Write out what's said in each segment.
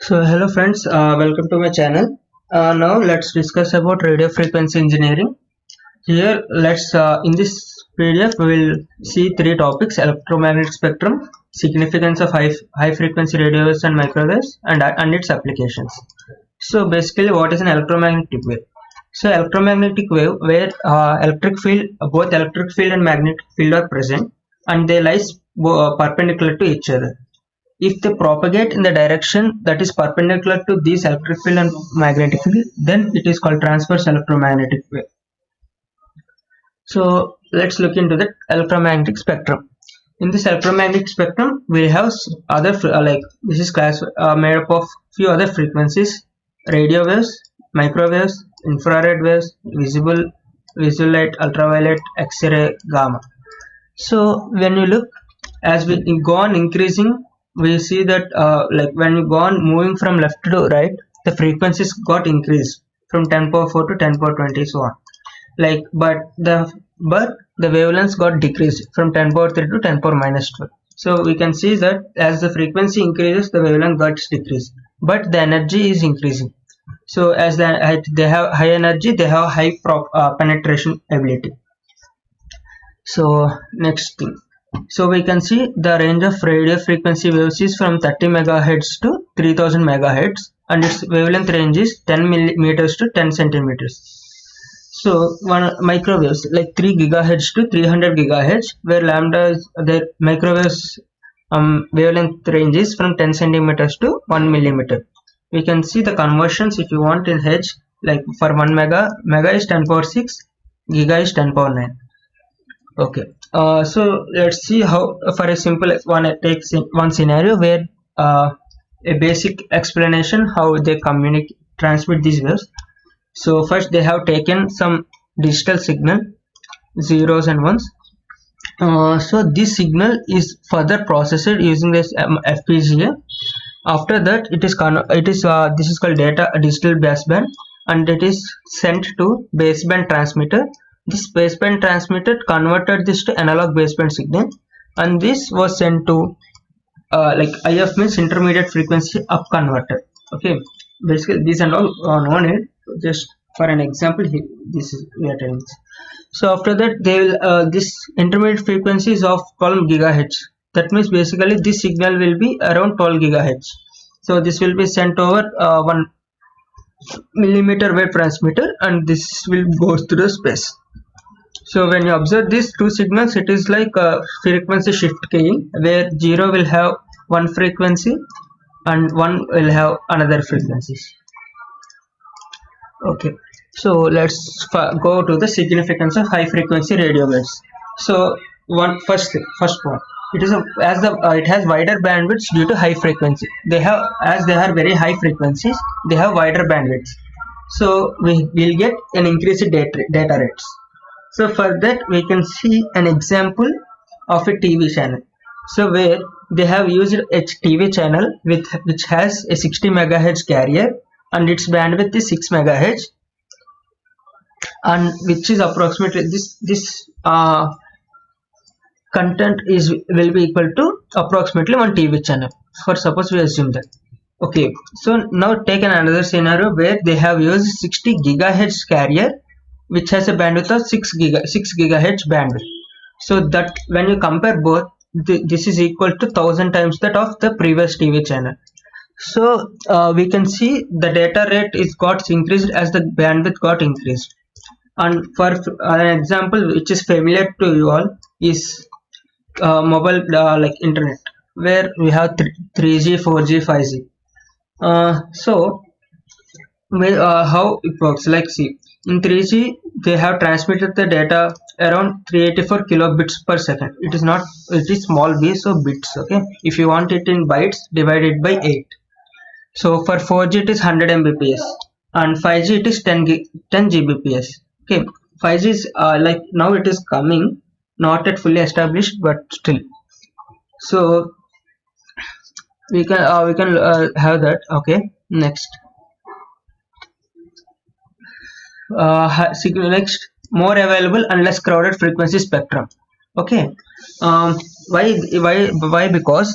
So hello friends, welcome to my channel. Now let's discuss about radio frequency engineering. Here let's in this PDF we will see three topics: electromagnetic spectrum, significance of high frequency radio waves and microwaves, and its applications. So basically, what is an electromagnetic wave? So electromagnetic wave where electric field, both electric field and magnetic field are present, and they lie perpendicular to each other. If they propagate in the direction that is perpendicular to this electric field and magnetic field, then it is called transverse electromagnetic wave. So let's look into the electromagnetic spectrum. In this electromagnetic spectrum, we have other like this is class made up of few other frequencies: radio waves, microwaves, infrared waves, visual light, ultraviolet, X-ray, gamma. So when you look, as we go on increasing, we see that like when we go on moving from left to right, the frequencies got increased from 10 power 4 to 10 power 20, so on. Like but the wavelengths got decreased from 10 power 3 to 10 power minus 12. So we can see that as the frequency increases, the wavelength gets decreased, but the energy is increasing. So as they have high energy, they have high penetration ability. So next thing, so we can see the range of radio frequency waves is from 30 megahertz to 3000 megahertz, and its wavelength range is 10 millimeters to 10 centimeters. So one microwaves like 3 gigahertz to 300 gigahertz, where lambda is the microwaves wavelength range is from 10 centimeters to 1 millimeter. We can see the conversions if you want in H, like for 1 mega is 10 power 6, giga is 10 power 9. Okay, so let's see how, for a simple one, take one scenario where a basic explanation how they transmit these waves. So first they have taken some digital signal, zeros and ones. So this signal is further processed using this FPGA. After that, this is called digital baseband, and it is sent to baseband transmitter. This baseband transmitter converted this to analog baseband signal, and this was sent to like IF means intermediate frequency up converter. Okay, basically these are all known. Just for an example, here, this is we are telling. So after that, they will this intermediate frequency is of 12 gigahertz. That means basically this signal will be around 12 gigahertz. So this will be sent over 1 millimeter wave transmitter, and this will go through the space. So when you observe these two signals, it is like a frequency shift keying, where 0 will have one frequency and 1 will have another frequencies. Okay, so let's go to the significance of high frequency radio waves. So first one, it has wider bandwidths due to high frequency. They are very high frequencies, they have wider bandwidths. So we will get an increase in data rates. So for that, we can see an example of a TV channel. So where they have used a TV channel which has a 60 megahertz carrier, and its bandwidth is 6 megahertz, and which is approximately this content will be equal to approximately one TV channel. For suppose we assume that. Okay, so now take another scenario where they have used 60 gigahertz carrier, which has a bandwidth of 6 gigahertz bandwidth. So that when you compare both, this is equal to 1000 times that of the previous TV channel. So we can see the data rate got increased as the bandwidth got increased. And for an example which is familiar to you all is mobile like internet, where we have 3G, 4G, 5G. So how it works, like see, in 3G they have transmitted the data around 384 kilobits per second. It is small b, so bits. Okay, if you want it in bytes, divide it by 8. So for 4G it is 100 Mbps, and 5G it is 10 Gbps. Okay, 5G is like now it is coming, not yet fully established, but still. So we can have that. Okay, next. Next, more available and less crowded frequency spectrum. Okay, why? Because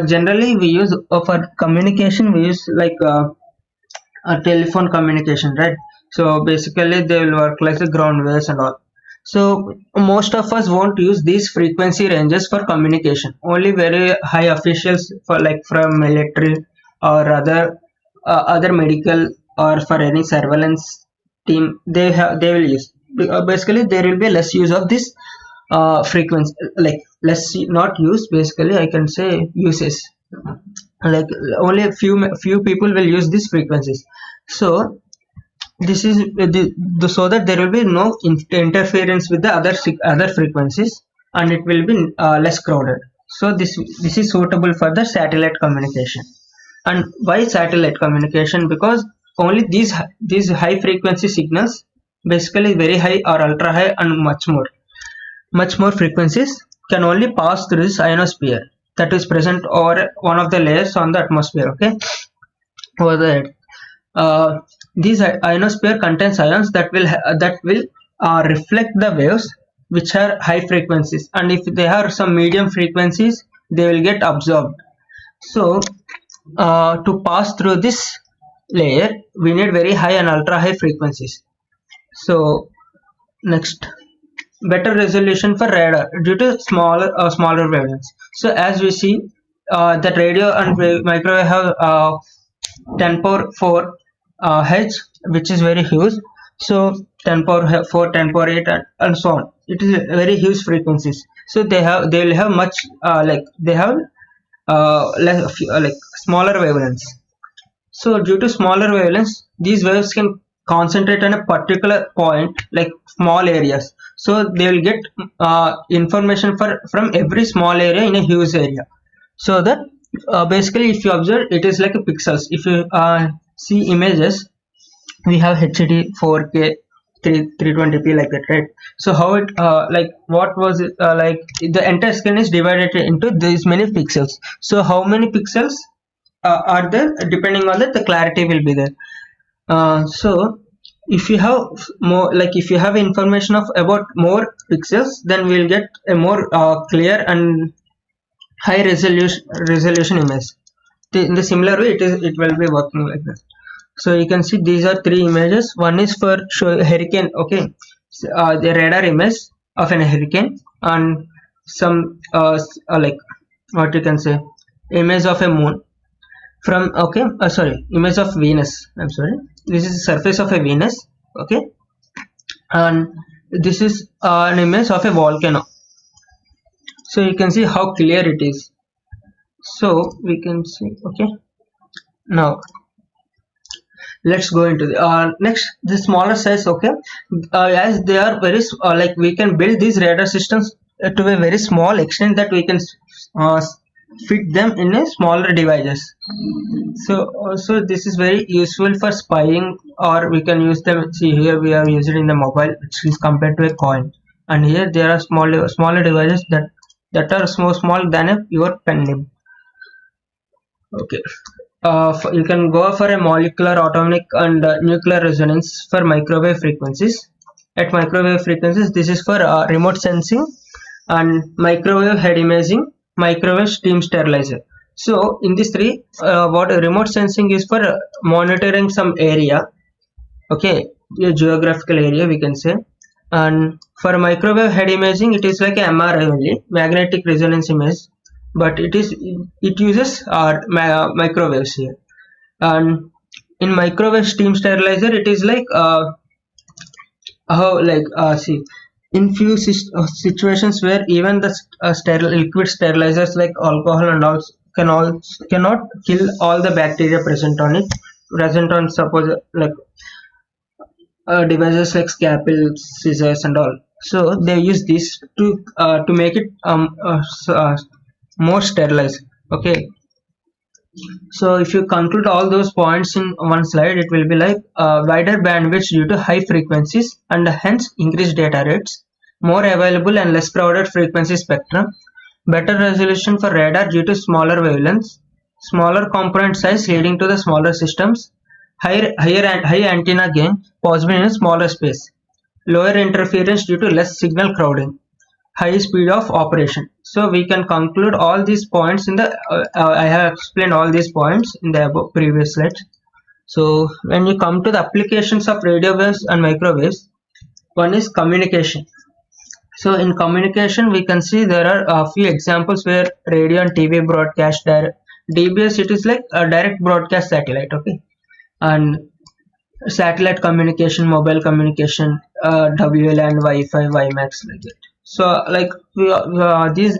generally we use for communication, we use like a telephone communication, right? So basically they will work like the ground waves and all. So most of us won't use these frequency ranges for communication. Only very high officials for like from military or other medical or for any surveillance team, they will use. Basically there will be less use of this frequency, like less not use, basically I can say uses, like only a few people will use these frequencies. So this is so that there will be no interference with the other frequencies, and it will be less crowded. So this is suitable for the satellite communication. And why satellite communication? Because only these high frequency signals, basically very high or ultra high and much more frequencies, can only pass through this ionosphere that is present over one of the layers on the atmosphere, okay, over the earth. These ionosphere contains ions that will reflect the waves which are high frequencies, and if they have some medium frequencies, they will get absorbed. So to pass through this layer, we need very high and ultra high frequencies. So next, better resolution for radar due to smaller wavelengths. So as we see, that radio and microwave have 10 power 4 H, which is very huge. So 10 power 4, 10 power 8, and so on. It is very huge frequencies. So they will have much like they have like smaller wavelengths. So due to smaller wavelengths, these waves can concentrate on a particular point, like small areas. So they will get information from every small area in a huge area. So that basically, if you observe, it is like a pixels. If you see images, we have HD, 4K, 320p, like that, right? So how it like what was it like? The entire screen is divided into these many pixels. So how many pixels are there? Depending on that, the clarity will be there. So if you have more, like if you have information of about more pixels, then we'll get a more clear and high resolution image. In the similar way, it will be working like that. So you can see these are three images. One is for show hurricane, okay, the radar image of an hurricane, and some like what you can say, image of a moon from, okay, sorry, image of Venus. I'm sorry, this is the surface of a Venus, okay, and this is an image of a volcano. So you can see how clear it is. So we can see, okay. Now let's go into the next, the smaller size, okay. As they are very like we can build these radar systems to a very small extent that we can fit them in a smaller devices. So also this is very useful for spying, or we can use them. See here we are using in the mobile, which is compared to a coin, and here there are smaller devices that are small than a pure pen nib. Okay. You can go for a molecular, atomic, and nuclear resonance for microwave frequencies. At microwave frequencies, this is for remote sensing and microwave head imaging, microwave steam sterilizer. So in these three, what remote sensing is for monitoring some area, okay, a geographical area we can say. And for microwave head imaging, it is like a MRI only, magnetic resonance image, but it uses microwaves here. And in microwave steam sterilizer, it is like how like see, in few situations where even the liquid sterilizers like alcohol and all cannot kill all the bacteria present on suppose like devices like scalpel, scissors, and all. So they use this to make it more sterilized. Okay. So if you conclude all those points in one slide, it will be like wider bandwidth due to high frequencies and hence increased data rates, more available and less crowded frequency spectrum, better resolution for radar due to smaller wavelengths, smaller component size leading to the smaller systems, high antenna gain possible in a smaller space, lower interference due to less signal crowding. high speed of operation. So we can conclude all these points in the I have explained all these points in the above previous slides. So when you come to the applications of radio waves and microwaves, one is communication. So in communication, we can see there are a few examples where radio and TV broadcast DBS, it is like a direct broadcast satellite, okay, and satellite communication, mobile communication, WLAN, Wi-Fi, WiMAX, like that. So like these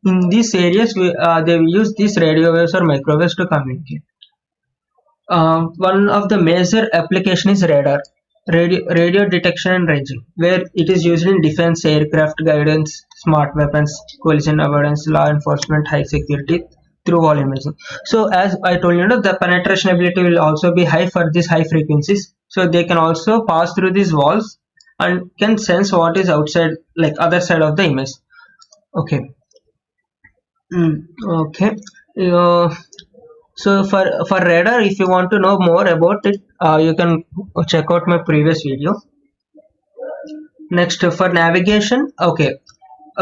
in these areas, they use these radio waves or microwaves to communicate. One of the major application is radar, radio detection and ranging, where it is used in defense, aircraft guidance, smart weapons, collision avoidance, law enforcement, high security through wall imaging. So as I told you, the penetration ability will also be high for these high frequencies. So they can also pass through these walls and can sense what is outside, like other side of the image. Okay. Okay. Uh, so for radar, if you want to know more about it, you can check out my previous video. Next, for navigation, okay,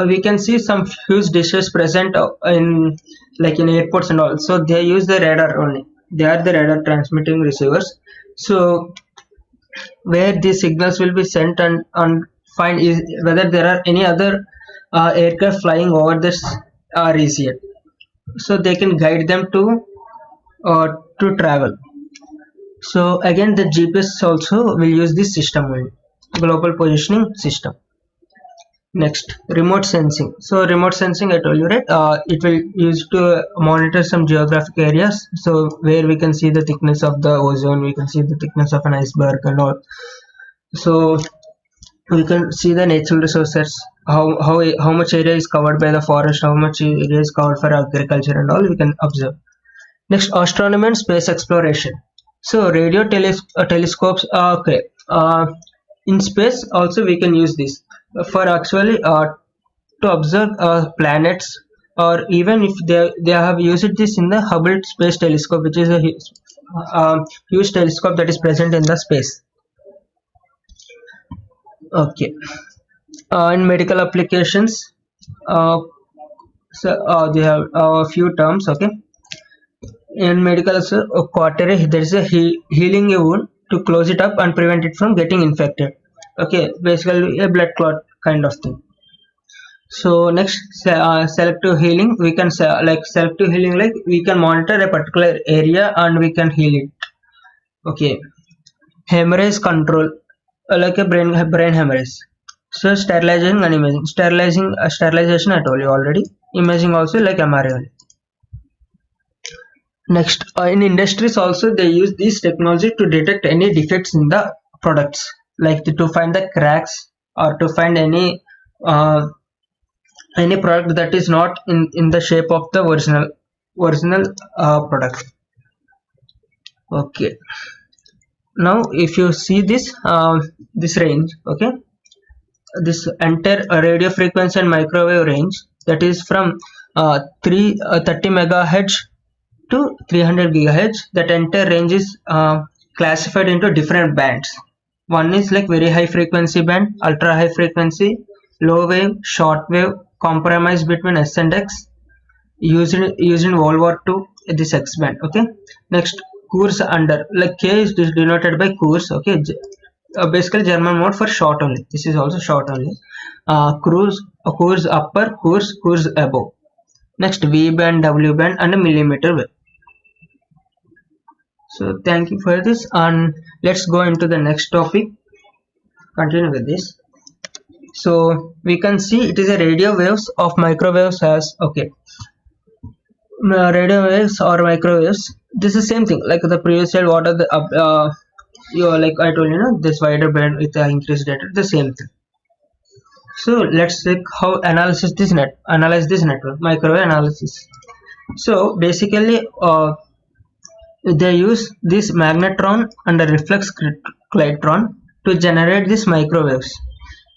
we can see some huge dishes present in like in airports and all. So they use the radar only. They are the radar transmitting receivers. So where these signals will be sent and find is whether there are any other aircraft flying over this region. So they can guide them to travel. So again, the GPS also will use this system only, global positioning system. Next, remote sensing. So remote sensing, I told you, right? It will use to monitor some geographic areas. So where we can see the thickness of the ozone, we can see the thickness of an iceberg and all. So we can see the natural resources, how much area is covered by the forest, how much area is covered for agriculture and all. We can observe. Next, astronomy and space exploration. So radio telescopes. Okay. In space also we can use this for actually to observe planets, or even if they have used this in the Hubble Space Telescope, which is a huge telescope that is present in the space. Okay. In medical applications, so they have a few terms. Okay. In medical, cautery, there is a healing a wound to close it up and prevent it from getting infected. Okay, basically a blood clot kind of thing. So next, selective healing. We can like selective healing, like we can monitor a particular area and we can heal it. Okay. Hemorrhage control, like a brain hemorrhage. So sterilizing and imaging. Sterilization I told you already. Imaging also like MRI. Next, in industries also they use this technology to detect any defects in the products, like to find the cracks or to find any product that is not in the shape of the original product. Okay. Now if you see this this range, okay, this entire radio frequency and microwave range, that is from 30 megahertz to 300 gigahertz. That entire range is classified into different bands. One is like very high frequency band, ultra high frequency, low wave, short wave, compromise between S and X, used in World War II, this X band. Okay. Next, Kurz under, like K is denoted by Kurz. Okay. Basically German mode for short only. This is also short only. Kurz upper, Kurz above. Next, V band, W band, and a millimeter wave. So thank you for this, and let's go into the next topic. Continue with this. So we can see it is a radio waves of microwaves as, okay, radio waves or microwaves. This is same thing like the previous slide. What are the like I told you, this wider band with the increased data, the same thing. So let's check how analyze this network, microwave analysis. So basically they use this magnetron and a reflex clytron to generate these microwaves.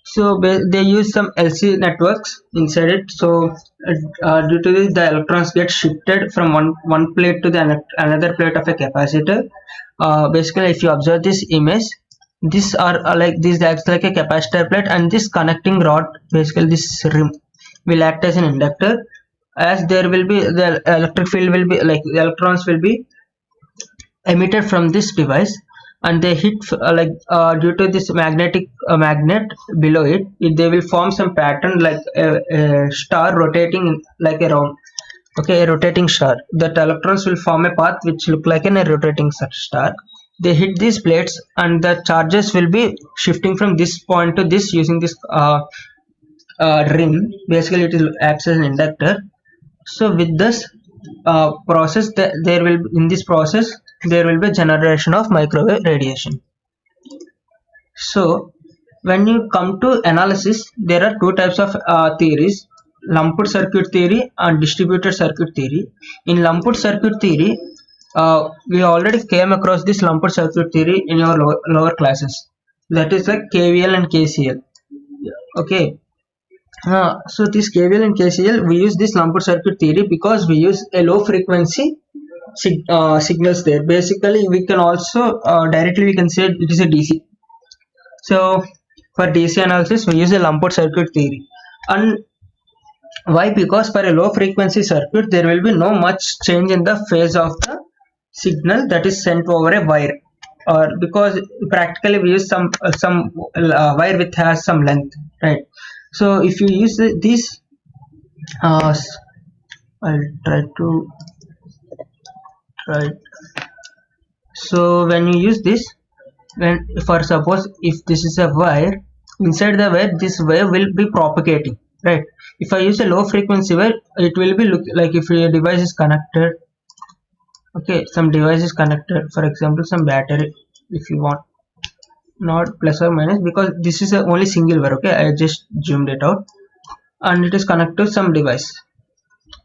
So they use some LC networks inside it. So due to this, the electrons get shifted from one plate to the another plate of a capacitor. Basically if you observe this image, These are like these acts like a capacitor plate, and this connecting rod, basically this rim, will act as an inductor, as there will be the electric field will be like the electrons will be emitted from this device, and they hit due to this magnetic magnet below it, they will form some pattern like a star rotating like a round. Okay, a rotating star. That electrons will form a path which look like a rotating star. They hit these plates, and the charges will be shifting from this point to this using this ring. Basically, it acts as an inductor. So with this process, there will in this process there will be generation of microwave radiation. So when you come to analysis, there are two types of theories: lumped circuit theory and distributed circuit theory. In lumped circuit theory, we already came across this lumped circuit theory in your lower classes. That is like KVL and KCL. Okay. So this KVL and KCL, we use this lumped circuit theory because we use a low frequency signals there. Basically, we can also directly we can say it is a DC. So for DC analysis, we use a lumped circuit theory. And why? Because for a low frequency circuit, there will be no much change in the phase of the signal that is sent over a wire, or because practically we use some wire which has some length, right? So if you use this, I'll try to write. So when you use this, when for suppose if this is a wire, inside the wire this wave will be propagating, right? If I use a low frequency wire, it will be look like if a device is connected. Okay, some device is connected, for example some battery, if you want, not plus or minus, because this is a only single wire. Okay, I just zoomed it out, and it is connected to some device.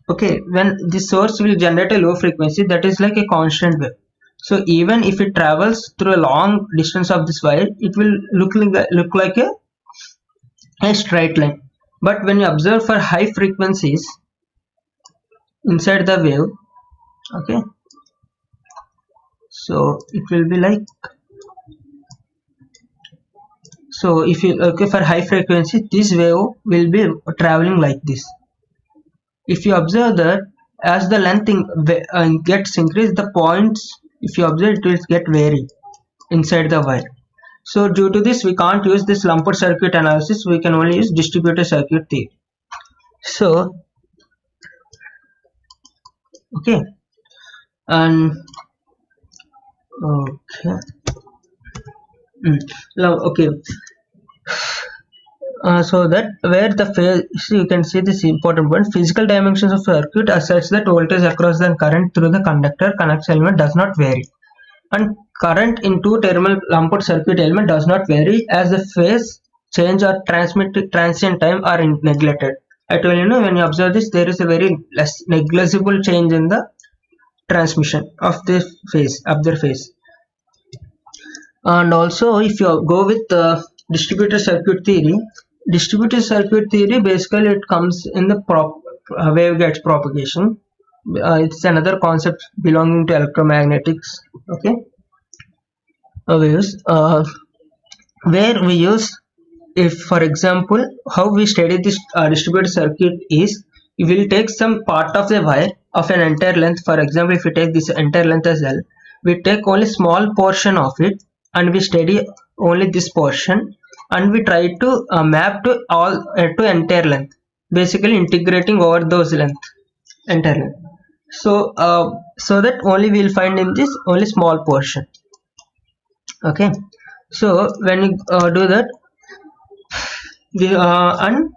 Okay, when this source will generate a low frequency, that is like a constant wave. So even if it travels through a long distance of this wire, it will look like a straight line. But when you observe for high frequencies inside the wave, okay, so it will be like, so if you for high frequency, this wave will be traveling like this. If you observe that as the length gets increased, the points, if you observe, it will get varied inside the wire. So due to this, we can't use this lumped circuit analysis, we can only use distributed circuit theory. So okay, and okay, now okay, so that where the phase, you can see this important point: physical dimensions of circuit are such that voltage across the current through the conductor connects element does not vary, and current in two terminal lumped circuit element does not vary as the phase change or transient time are neglected. I told you, when you observe this, there is a very less negligible change in the transmission of the phase, of their phase. And also if you go with distributed circuit theory, basically it comes in the waveguides propagation. It's another concept belonging to electromagnetics. Okay, waves, where we use, if for example how we study this distributed circuit is, we will take some part of the wire of an entire length. For example, if we take this entire length as L, we take only small portion of it and we study only this portion, and we try to map to all to entire length, basically integrating over those entire length. So so that only we will find in this only small portion. Okay, so when you do that, and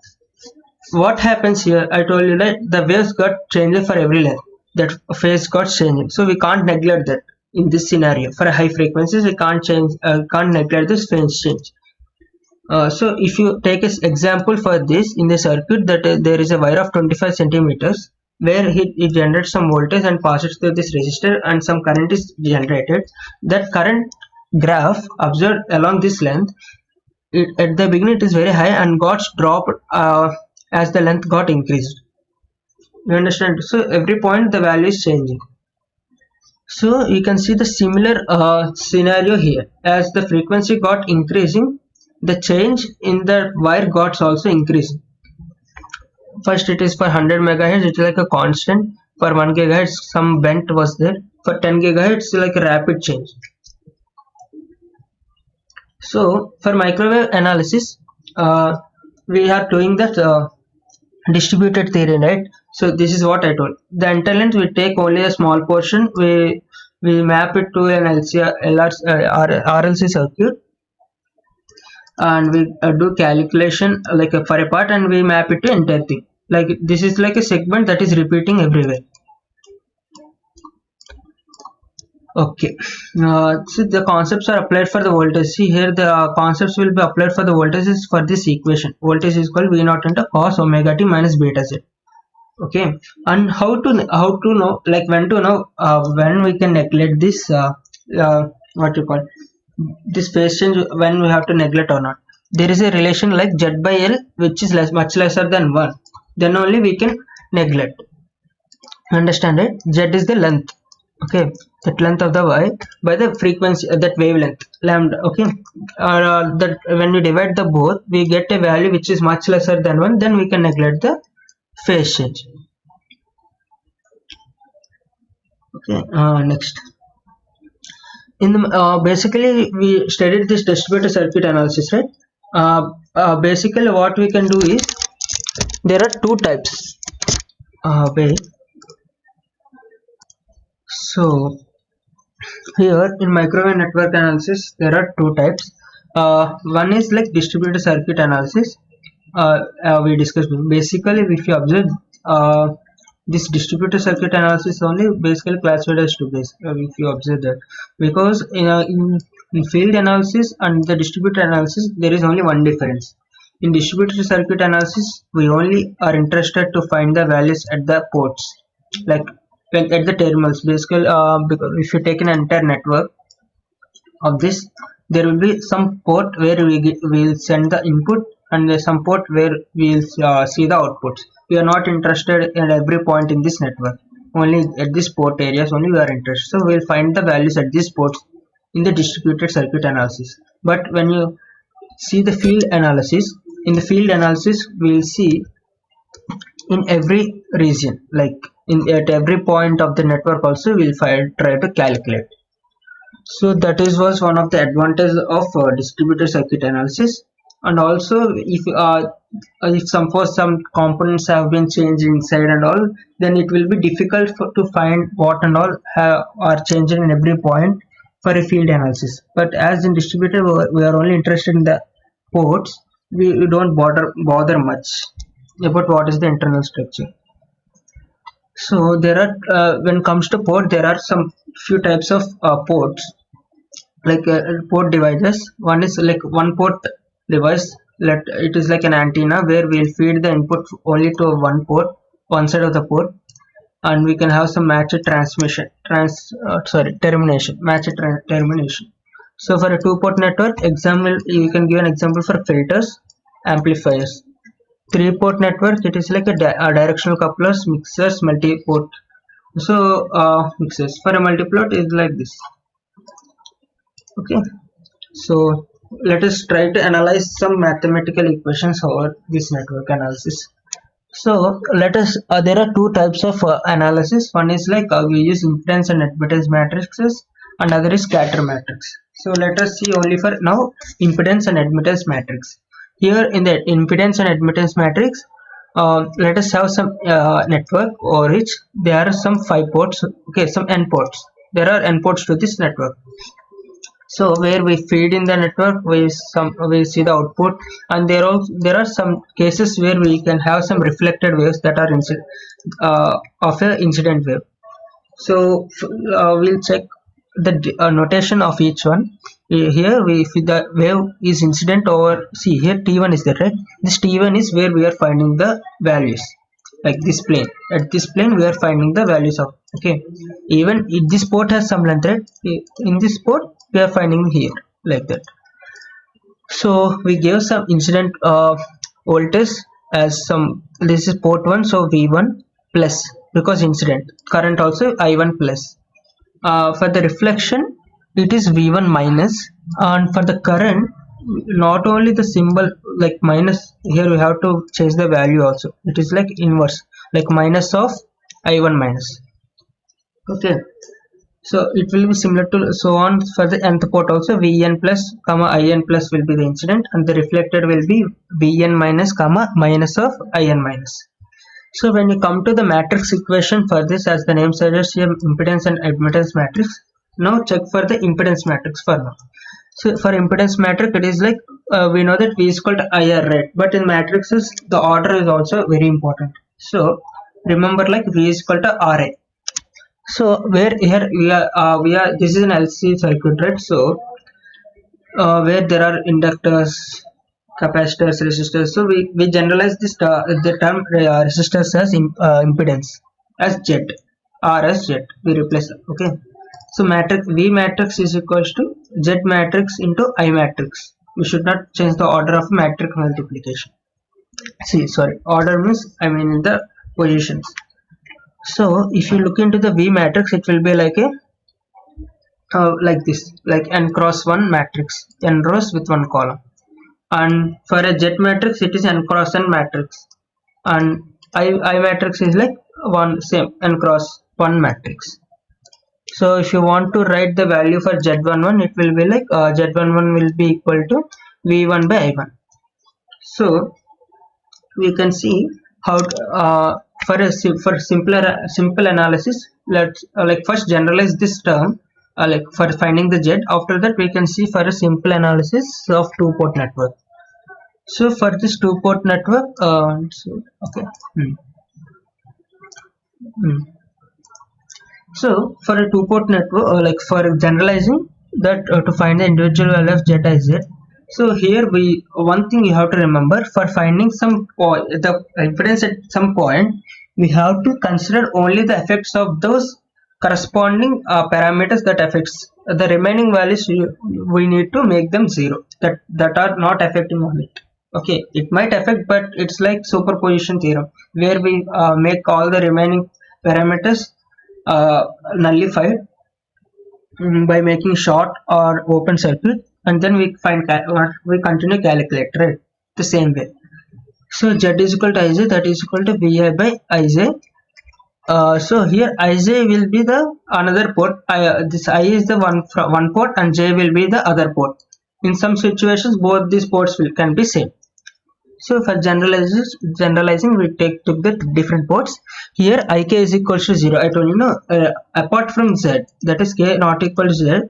what happens here, I told you that the waves got changed for every length, that phase got changing, so we can't neglect that. In this scenario, for high frequencies, we can't neglect this phase change. So if you take an example for this, in the circuit, that there is a wire of 25 centimeters where it generates some voltage and passes through this resistor, and some current is generated. That current graph observed along this length, at the beginning it is very high and got dropped as the length got increased. You understand? So every point the value is changing. So you can see the similar scenario here. As the frequency got increasing, the change in the wire got also increasing. First it is for 100 megahertz, it's like a constant. For 1 gigahertz some bent was there. For 10 gigahertz like a rapid change. So for microwave analysis, we are doing that distributed theory, right? So this is what I told. The entire length we take only a small portion. We map it to an RLC circuit, and we do calculation like for a part, and we map it to entire thing. Like this is like a segment that is repeating everywhere. Okay, so the concepts are applied for the voltage. See here, the concepts will be applied for the voltages for this equation. Voltage is equal V naught into cos omega t minus beta z. Okay, and how to know, like when to know when we can neglect this what you call this phase change, when we have to neglect or not. There is a relation like Z by L, which is much lesser than 1. Then only we can neglect. Understand it? Z is the length. Okay, that length of the wire by the frequency, that wavelength lambda. Okay, that when we divide the both, we get a value which is much lesser than 1. Then we can neglect the phase change. Okay, next. In the basically we studied this distributed circuit analysis, right? Basically what we can do is there are two types. Wait. So here in microwave network analysis there are two types. One is like distributed circuit analysis. We discussed basically if you observe this distributed circuit analysis only basically classified as two base, if you observe that, because in field analysis and the distributed analysis there is only one difference. In distributed circuit analysis we only are interested to find the values at the ports, like at the terminals. Basically because if you take an entire network of this, there will be some port where we will send the input, and there's some port where we will see the outputs. We are not interested in every point in this network, only at this port areas only we are interested. So we will find the values at these ports in the distributed circuit analysis. But when you see the field analysis, in the field analysis we will see in every region, like at every point of the network also we will try to calculate. So that was one of the advantages of distributed circuit analysis. And also if some components have been changed inside and all, then it will be difficult to find what and all are changing in every point for a field analysis. But as in distributed we are only interested in the ports, we don't bother much about what is the internal structure. So there are when it comes to port, there are some few types of ports, like port devices. One is like one port device, let it is like an antenna where we'll feed the input only to one side of the port, and we can have some matched termination. So for a two-port network, example, you can give an example for filters, amplifiers. Three-port network, it is like a directional couplers, mixers, multi-port. So mixers for a multi-port is like this. Okay, so let us try to analyze some mathematical equations over this network analysis. So let us there are two types of analysis. One is like we use impedance and admittance matrices, and other is scatter matrix. So let us see only for now impedance and admittance matrix. Here in the impedance and admittance matrix, let us have some network over which there are some 5 ports. Okay, some n ports. There are n ports to this network. So where we feed in the network, we see the output, and there are some cases where we can have some reflected waves that are of an incident wave. So we'll check the notation of each one. Here if the wave is incident over, see here T1 is there, right? This T1 is where we are finding the values, like this plane. At this plane we are finding the values of, okay, even if this port has some length, right? In this port we are finding here like that. So we give some incident voltage as some, this is port 1, so V1 plus, because incident current also I1 plus, for the reflection it is V1 minus, and for the current not only the symbol like minus, here we have to change the value also, it is like inverse, like minus of I1 minus. Okay, so it will be similar to so on for the nth port also, Vn plus comma In plus will be the incident, and the reflected will be Vn minus comma minus of In minus. So when you come to the matrix equation for this, as the name suggests here, impedance and admittance matrix. Now check for the impedance matrix for now. So for impedance matrix, it is like we know that V is equal to IR, right? But in matrices, the order is also very important. So remember, like V is equal to RA. So where here we are this is an LC circuit, right? So where there are inductors, capacitors, resistors, so we generalize this the term resistors as impedance as Z, R as Z, we replace it. Okay, so matrix V matrix is equals to Z matrix into I matrix. We should not change the order of matrix multiplication. See, sorry, order means I mean in the positions. So if you look into the V matrix, it will be like a like this, like n cross 1 matrix, n rows with one column. And for a Z matrix, it is n cross n matrix, and I matrix is like one same n cross 1 matrix. So if you want to write the value for Z11, it will be like Z11 will be equal to V1 by I1. So we can see how for simple analysis, let's like first generalize this term like for finding the Z. After that we can see for a simple analysis of two-port network. So for this two-port network, okay. So for a two-port network, like for generalizing that to find the individual value of Z I Z. So here one thing you have to remember, for finding some point, the impedance at some point, we have to consider only the effects of those corresponding parameters that affects the remaining values. We need to make them zero, that are not affecting on it. Okay, it might affect, but it's like superposition theorem, where we make all the remaining parameters nullified by making short or open circuit, and then we continue calculate, right, the same way. So Z is equal to Ij, that is equal to Vi by Ij. So here Ij will be the another port. This I is the one port, and J will be the other port. In some situations, both these ports can be same. So for generalizing, we took the different ports. Here Ik is equal to 0. I told you, apart from Z, that is K not equal to Z,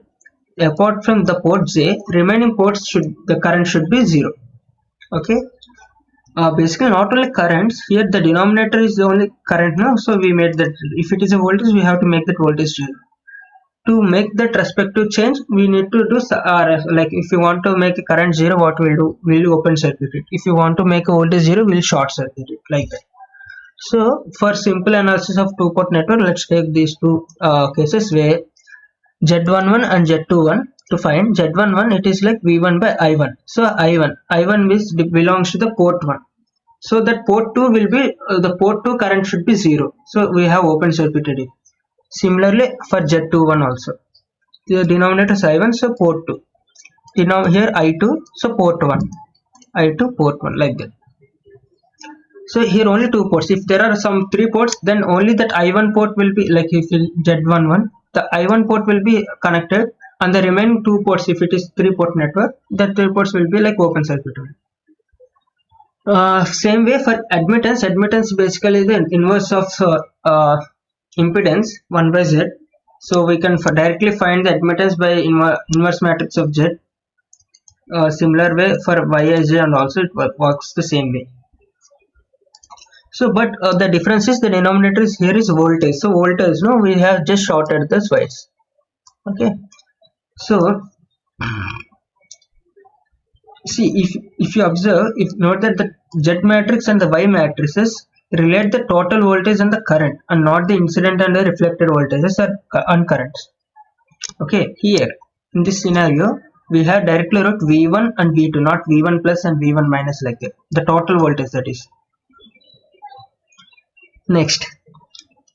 apart from the port J, remaining ports the current should be 0. Okay. Basically not only currents, here the denominator is the only current now, so we made that, if it is a voltage, we have to make that voltage 0. To make that respective change, we need to do like if you want to make a current 0, what we'll do, we'll open circuit it. If you want to make a voltage 0, we'll short circuit it, like that. So for simple analysis of two-port network, let's take these two cases where Z11 and Z21. To find Z11, it is like V1 by I1. So I1 belongs to the port 1. So that port 2 will be the port 2 current should be 0. So we have open circuited it. Similarly for Z21 also, the denominator is I1, so port 2. Here I2, so port 1, I2 port 1, like that. So here only two ports. If there are some three ports, then only that I1 port will be like, if Z11, the I1 port will be connected, and the remaining two ports, if it is 3-port network, the 3 ports will be like open circuit. Same way for admittance. Admittance basically the inverse of impedance 1 by Z. So we can directly find the admittance by inverse matrix of Z. Similar way for Yij, and also it works the same way. So but the difference is the denominator is here is voltage. So voltage, no, we have just shorted the twice. Okay. So see, if you observe, note that the Z matrix and the Y matrices relate the total voltage and the current, and not the incident and the reflected voltages or currents. Okay, here in this scenario, we have directly wrote V1 and V2, not V1 plus and V1 minus, like that. The total voltage, that is. Next,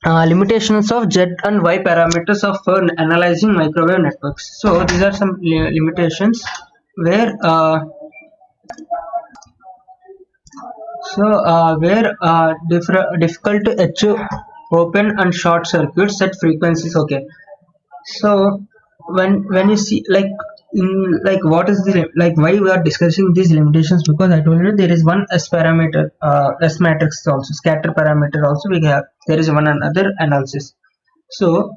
limitations of Z and Y parameters of for analyzing microwave networks. So these are some limitations where difficult to achieve open and short circuits at frequencies. Okay, so when you see like in like what is the like why we are discussing these limitations, because I told you there is one S parameter, S matrix also, scatter parameter also we have, there is one another analysis. So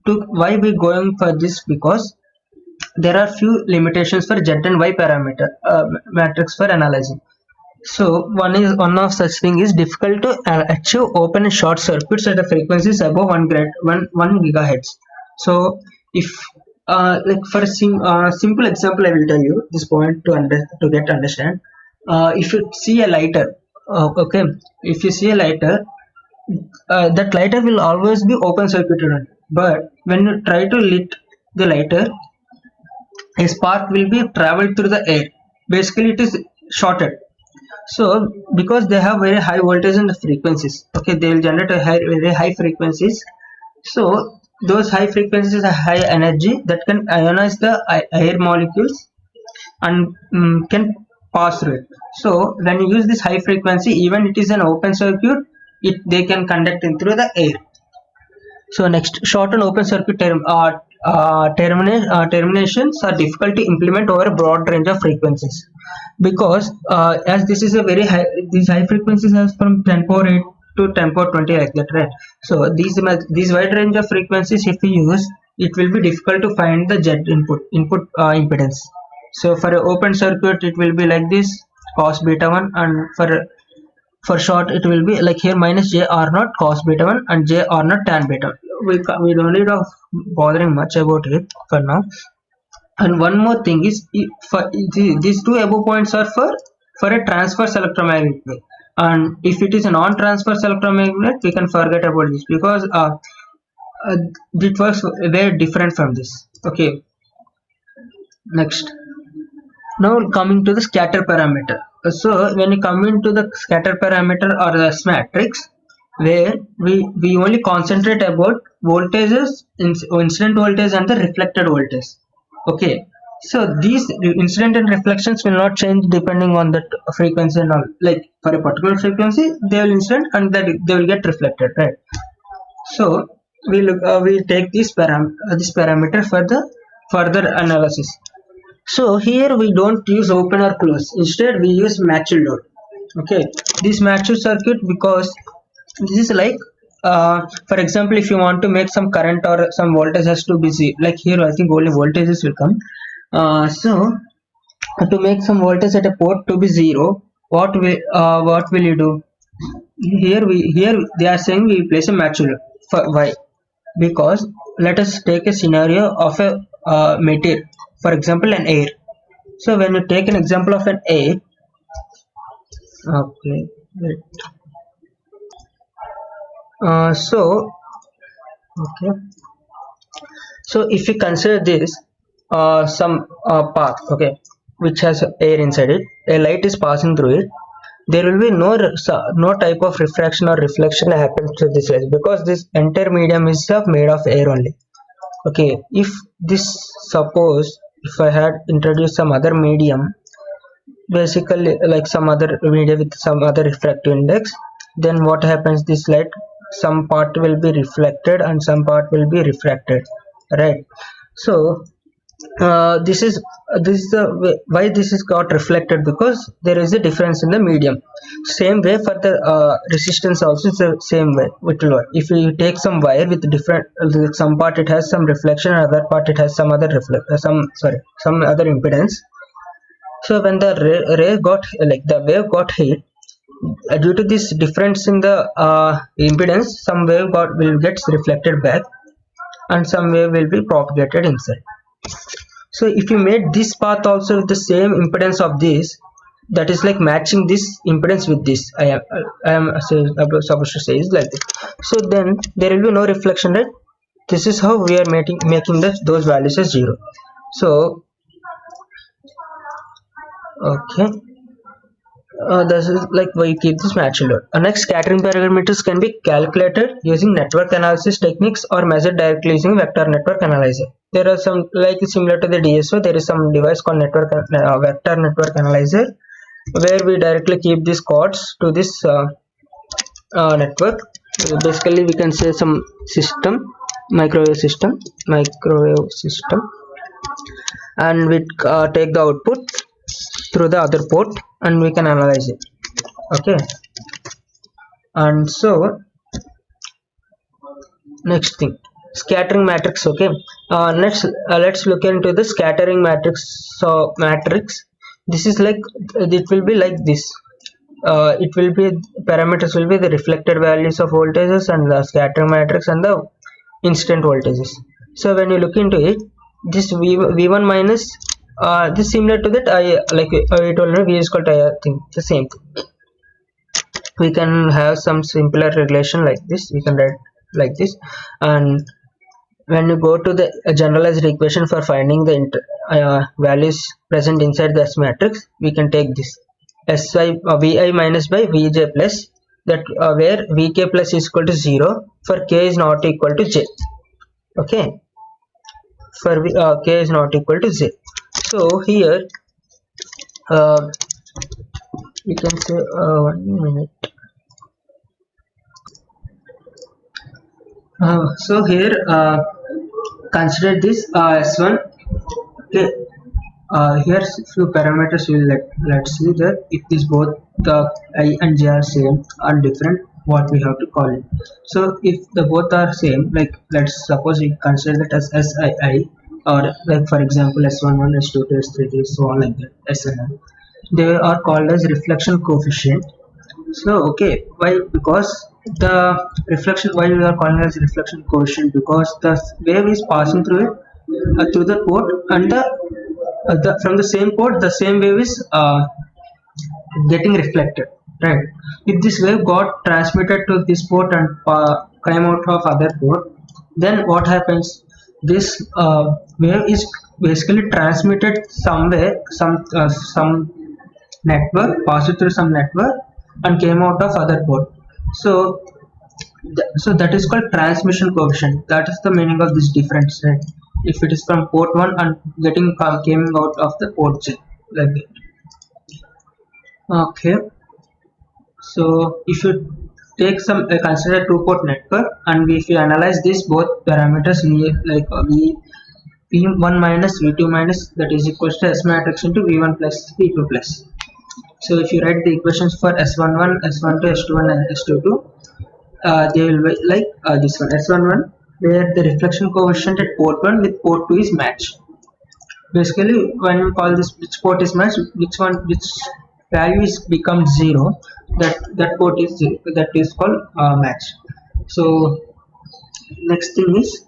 to why we going for this, because there are few limitations for Z and Y parameter matrix for analyzing. So one of such thing is difficult to achieve open and short circuits at the frequencies above 1 gigahertz. So if like for a simple example, I will tell you this point to get understand. If you see a lighter, okay, if you see a lighter, that lighter will always be open circuited. But when you try to lit the lighter, a spark will be traveled through the air. Basically, it is shorted. So because they have very high voltage and frequencies, okay, they will generate very high frequencies. So those high frequencies are high energy that can ionize the air molecules and can pass through it. So when you use this high frequency, even it is an open circuit, they can conduct in through the air. So next, short and open circuit terminations are difficult to implement over a broad range of frequencies, because as this is a very high, these high frequencies are from 10 power 8 to 10 power 20 like that, right? So these wide range of frequencies if we use, it will be difficult to find the Z input impedance. So for an open circuit it will be like this, cos beta 1, and for short it will be like here minus J R naught cos beta 1 and J R naught tan beta. We don't need of bothering much about it for now. And one more thing is, for these two above points are for a transverse electromagnetic wave, and if it is a non-transverse electromagnet, we can forget about this, because it works very different from this. Okay, next, now coming to the scatter parameter. So when you come into the scatter parameter or the S matrix, where we only concentrate about voltages, incident voltage and the reflected voltage. Okay, so these incident and reflections will not change depending on the frequency and all. Like for a particular frequency, they will incident and that they will get reflected, right? So we'll take this parameter for the further analysis. So here we don't use open or close. Instead, we use matched load. Okay, this matched circuit, because this is like for example, if you want to make some current or some voltage has to be zero, like here I think only voltages will come. So to make some voltage at a port to be zero, what will you do? Here they are saying we place a matched load. For why? Because let us take a scenario of a material, for example an air. So when you take an example of an air, okay, so if we consider this some path, okay, which has air inside it, a light is passing through it, there will be no type of refraction or reflection happens to this light, because this entire medium is made of air only. Okay, if suppose if I had introduced some other medium, basically like some other medium with some other refractive index, then what happens, this light, some part will be reflected and some part will be refracted, right? So this is the why this is got reflected, because there is a difference in the medium. Same way for the resistance also, it's the same way it will work. If we take some wire with different, some part it has some reflection, other part it has some other some other impedance. So when the ray got like the wave got hit, due to this difference in the impedance, some wave will get reflected back and some wave will be propagated inside. So if you made this path also with the same impedance of this, that is like matching this impedance with this, I am supposed to say is like this. So then there will be no reflection, right? This is how we are making those values as 0. So okay, this is like why you keep this match load. Next, scattering parameters can be calculated using network analysis techniques or measured directly using vector network analyzer. There are some like similar to the DSO. There is some device called vector network analyzer where we directly keep these codes to this network. Basically, we can say some system, microwave system, and we take the output through the other port and we can analyze it. Okay, and so next thing, scattering matrix. Okay, next let's look into the scattering matrix. So matrix, this is like, it will be like this. It will be, parameters will be the reflected values of voltages and the scattering matrix and the incident voltages. So when you look into it, this v1 minus this similar to that, I told you, v is equal to I think the same thing. We can have some simpler relation like this. We can write like this, and when you go to the generalized equation for finding the values present inside this matrix, we can take this vi minus by vj plus, that where vk plus is equal to 0 for k is not equal to j. Okay, for k is not equal to j. So here we can say 1 minute. So here consider this s1. Okay, here few parameters will let's see that if this both the I and j are same or different, what we have to call it. So if the both are same, like let's suppose we consider that as SII, or like for example S11, S22, S33, so on like that, SNN. They are called as reflection coefficient. So okay, why? Because the reflection, why we are calling as reflection coefficient, because the wave is passing through it through the port, and from the same port the same wave is getting reflected, right? If this wave got transmitted to this port and came out of other port, then what happens? This wave is basically transmitted somewhere, some network, passed through some network and came out of other port. So that is called transmission coefficient. That is the meaning of this difference, right? If it is from port 1 and came out of the port J, like that. Okay, so if you take some consider two port network, and if you analyze this both parameters like v1 minus v2 minus, that is equals to S matrix into v1 plus v2 plus. So if you write the equations for S11, S12, S21 and S22, they will be like this one, S11, where the reflection coefficient at port 1 with port 2 is matched. Basically, when we call this which port is matched, which value is becomes 0, that port is 0, that is called match. So next thing is,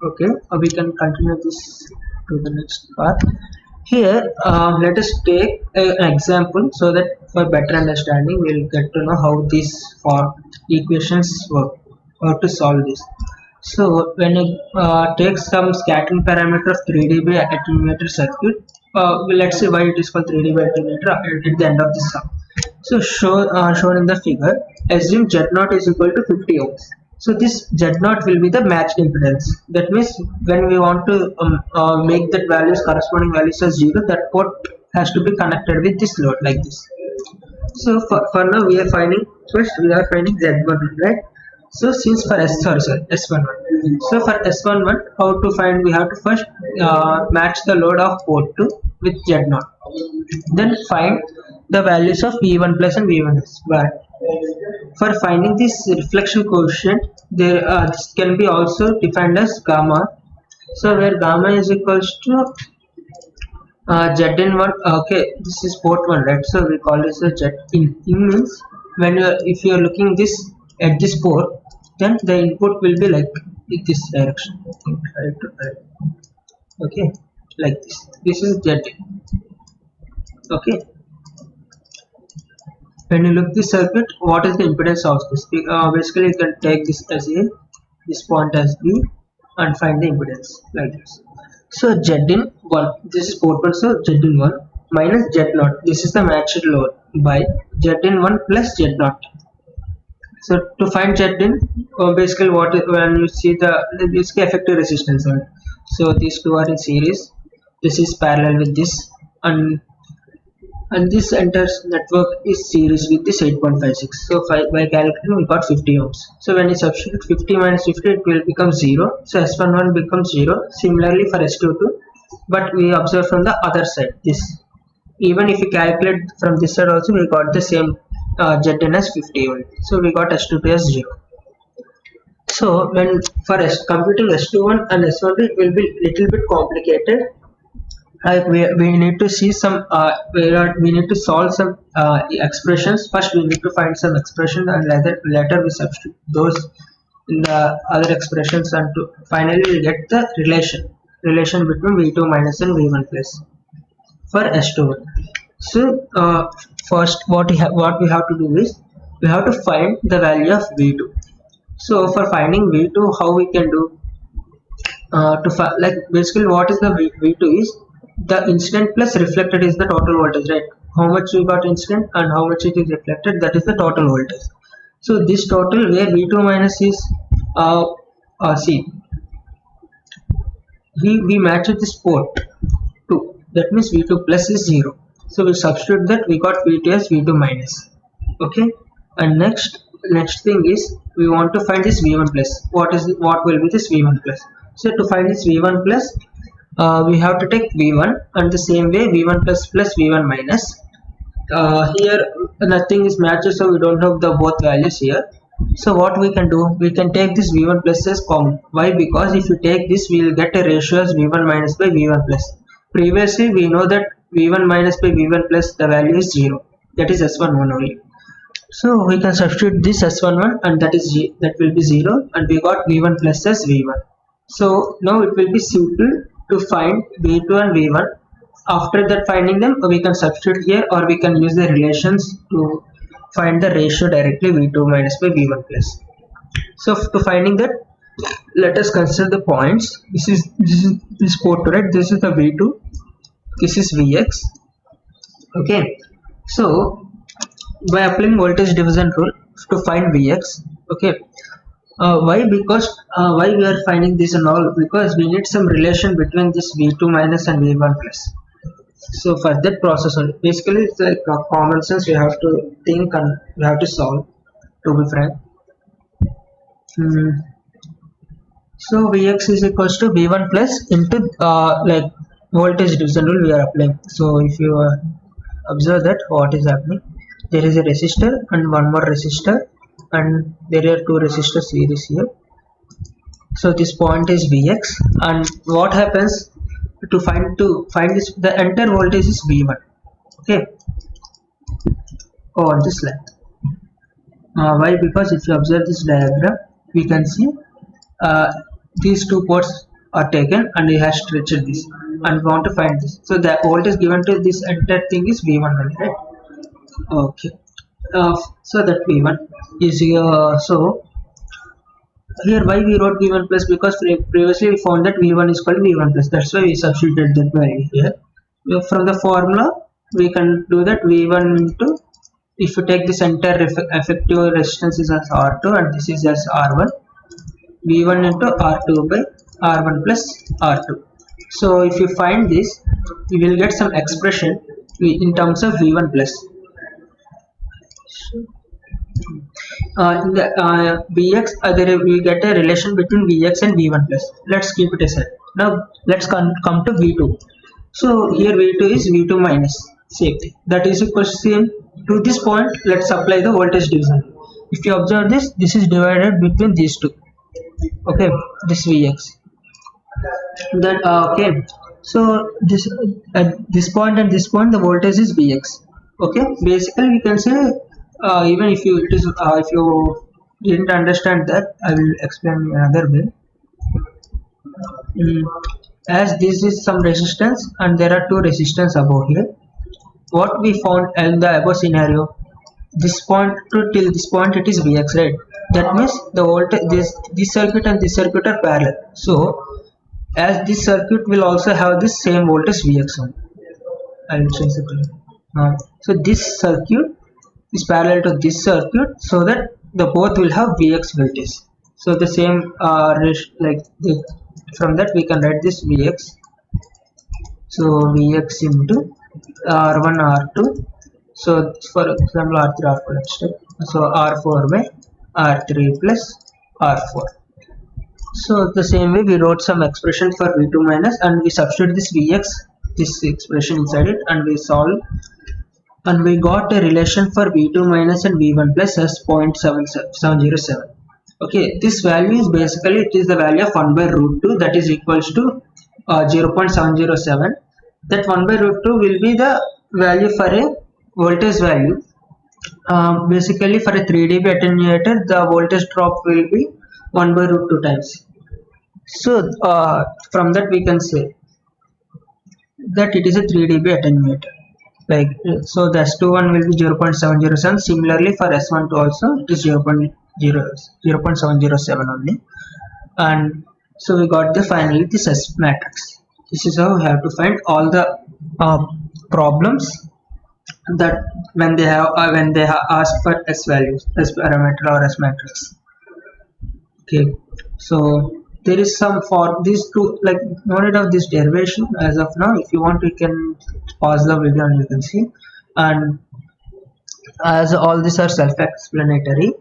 okay, we can continue this to the next part. Here let us take an example so that for better understanding we'll get to know how these equations work, how to solve this. So when you take some scattering parameter of 3 dB attenuator circuit, let's say why it is called 3 dB attenuator at the end of the sum. So shown in the figure, assume Z0 is equal to 50 ohms. So this Z0 will be the matched impedance. That means when we want to make that values, corresponding values as 0, that port has to be connected with this load like this. So for now we are finding Z1, right? So since for S11, so for S11, how to find? We have to first match the load of port 2 with Z0, then find the values of V1 plus and V1s. But for finding this reflection coefficient, this can be also defined as gamma. So where gamma is equals to Zn1. Okay, this is port 1, right? So we call this a Z in. Means when if you are looking this at this port, then the input will be like in this direction, right to right. Okay, like this. This is Z. Okay. When you look this circuit, what is the impedance of this? Basically, you can take this as a, this point as B, and find the impedance like this. So Z in 1, this is port 1, so Z in 1 minus Z0. This is the matched load. by Zin1 plus Z0. So to find Zin, basically what when you see the basically effective resistance on it. So these two are in series. This is parallel with this, and this entire network is series with this 8.56. So by calculating we got 50 ohms. So when you substitute 50 minus 50, it will become 0. So S11 becomes 0. Similarly for S22, but we observe from the other side this. Even if we calculate from this side also, we got the same Zn as 50 ohm. So we got S22 as 0. So when for computing S21 and S12, it will be little bit complicated. Like we need to see some we need to solve some expressions. First we need to find some expressions, and later we substitute those in the other expressions, and finally we get the relation between V2 minus and V1 plus for S21. So first what we have to do is we have to find the value of V2. So for finding V2, how we can do like basically what is the V2 is the incident plus reflected is the total voltage, right? How much we got incident and how much it is reflected, that is the total voltage. So this total where V2 minus is see, we match with this port 2, that means V2 plus is 0. So we substitute that, we got V2 as V2 minus. Okay, and next thing is we want to find this V1 plus. What will be this V1 plus? So to find this V1 plus, we have to take V1, and the same way V1 plus plus V1 minus. Here nothing is matched, so we don't have the both values here. So what we can do, we can take this V1 plus as common. Why? Because if you take this, we will get a ratio as V1 minus by V1 plus. Previously we know that V1 minus by V1 plus, the value is 0, that is S11 only. So we can substitute this S11 and that will be 0, and we got V1 plus as V1. So now it will be simple to find V2 and V1. After that finding them, we can substitute here, or we can use the relations to find the ratio directly, V2 minus by V1 plus. So to finding that, let us consider the points. This is port 2, right? This is the V2, this is Vx. Okay, so by applying voltage division rule to find Vx, okay, why? Because why we are finding this and all? Because we need some relation between this V2 minus and V1 plus. So for that process, basically it's like common sense. We have to think and we have to solve, to be frank. So Vx is equals to V1 plus into like voltage division rule we are applying. So if you observe that what is happening, there is a resistor and one more resistor, and there are two resistor series here. So this point is Vx, and what happens to find this, the entire voltage is V1. Okay, on this length. Why? Because if you observe this diagram, we can see these two ports are taken and we have stretched this, and we want to find this. So the voltage given to this entire thing is V1, right? Okay, so that V1 is so here why we wrote V1 plus, because previously we found that V1 is called V1 plus, that's why we substituted that value here. From the formula we can do that V1 into, if you take this entire effective resistance is as R2 and this is as R1, V1 into R2 by R1 plus R2. So if you find this, you will get some expression in terms of V1 plus. In the Vx, we get a relation between Vx and V1 plus. Let's keep it aside. Now let's come to V2. So here V2 is V2 minus, same thing. That is equal to this point. Let's apply the voltage division. If you observe this, this is divided between these two. Okay, this Vx. Then okay. So this at this point and this point, the voltage is Vx. Okay, basically we can say. Even if you didn't understand that, I will explain another way. As this is some resistance and there are two resistance above here, what we found in the above scenario, this point to till this point it is Vx, right? That means the voltage, this circuit and this circuit are parallel. So as this circuit will also have this same voltage Vx on. I will change the color. So this circuit is parallel to this circuit, so that the both will have Vx voltage. So the same from that we can write this Vx. So Vx into R1 R2. So for example R3 R4, let's take. So R4 by R3 plus R4. So the same way we wrote some expression for V2 minus, and we substitute this Vx, this expression inside it, and we solve, and we got a relation for V2 minus and V1 plus as 0.707. Okay, this value is basically, it is the value of 1 by root 2, that is equals to 0.707. That 1 by root 2 will be the value for a voltage value. Basically for a 3 dB attenuator, the voltage drop will be 1 by root 2 times. So from that we can say that it is a 3 dB attenuator. Like, so the S21 will be 0.707. Similarly for S12 also it is 0.707 only. And so we got the finally this S matrix. This is how we have to find all the problems that when they have asked for S values, S parameter or S matrix. Okay, so there is some for these two, like no need of this derivation as of now. If you want, you can pause the video and you can see. And as all these are self-explanatory,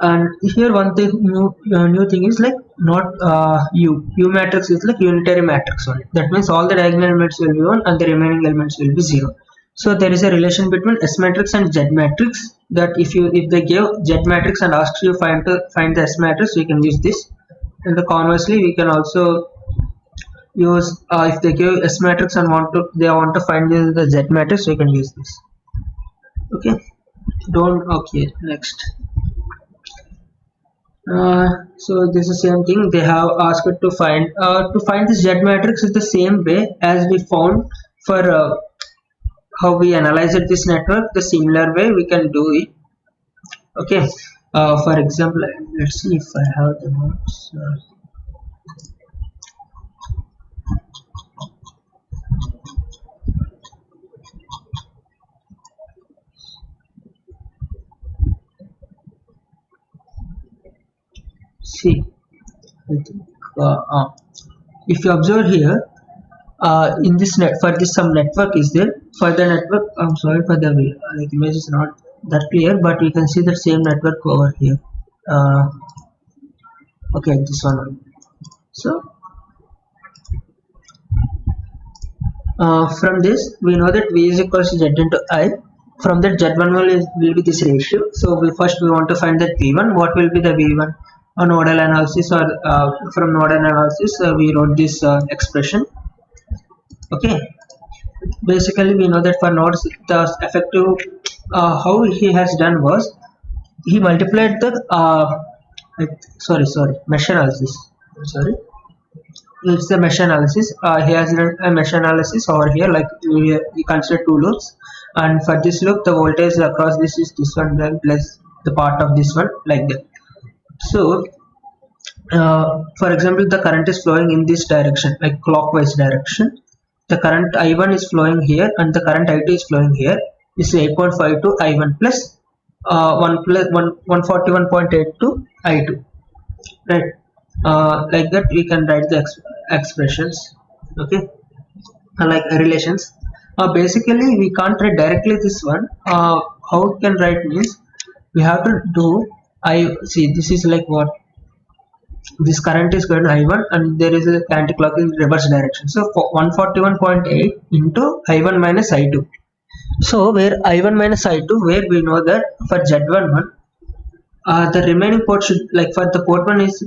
and here one thing new thing is like not U matrix is like unitary matrix only. That means all the diagonal elements will be 1 and the remaining elements will be 0. So there is a relation between S matrix and Z matrix, that if they give Z matrix and ask you find the S matrix, we can use this. And conversely we can also use if they give S matrix and they want to find the Z matrix, we can use this. Okay, next. So this is the same thing. They have asked to find this Z matrix is the same way as we found for how we analyzed this network. The similar way we can do it. Okay. For example, let's see if I have the notes. See, I think, if you observe here, in this some network is there. For the network, I'm sorry for the image is not that clear, but we can see the same network over here. Okay, this one. So from this we know that V is equals to Z into I. From that Z11 will be this ratio. So we want to find that V1. What will be the V1? A nodal analysis, or from nodal analysis we wrote this expression. Okay, basically we know that for nodes the effective how he has done was he multiplied the mesh analysis. It's the mesh analysis. He has done a mesh analysis over here, like we consider two loops, and for this loop the voltage across this is this one plus the part of this one, like that. So for example, the current is flowing in this direction, like clockwise direction. The current I1 is flowing here and the current I2 is flowing here. This is 8.52 I1 plus 141.82 I2, right? Like that we can write the expressions. Okay, like relations. Basically we can't write directly this one. How we can write means we have to do this is like what this current is going to I1 and there is a anti-clock in reverse direction. So 141.8 into I1 minus I2. So where I1 minus I2, where we know that for Z11 the remaining port should, like for the port 1 is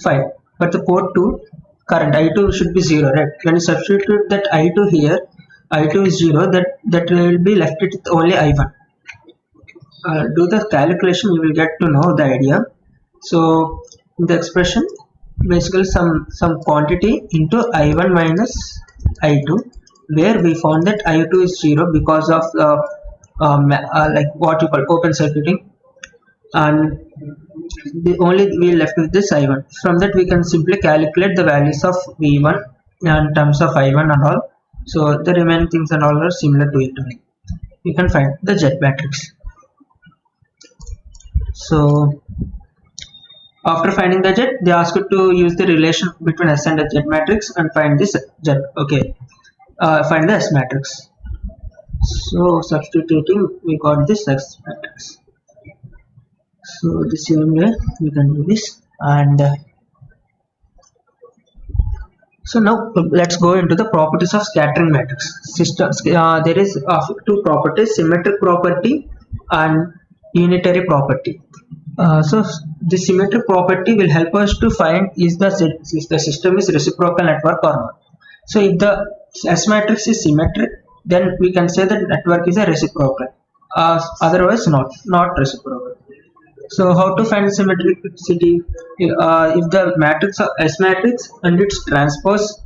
5, but the port 2 current I2 should be 0, right? When you substitute that I2 here, I2 is 0, that will be left with only I1. Do the calculation, you will get to know the idea. So the expression basically some quantity into I1 minus I2, where we found that I2 is 0 because of like what you call open circuiting, and only we left with this I1. From that we can simply calculate the values of V1 in terms of I1 and all. So the remaining things and all are similar to it only. we can find the Z matrix. So after finding the Z, they ask you to use the relation between S and the Z matrix and find this Z. Okay, find the S matrix. So substituting, we got this S matrix. So the same way we can do this, and so now let's go into the properties of scattering matrix systems. There is two properties: symmetric property and unitary property. So the symmetric property will help us to find if the system is reciprocal network or not. So if the S matrix is symmetric, then we can say that network is a reciprocal. Otherwise not reciprocal. So how to find symmetricity? If the matrix of S matrix and its transpose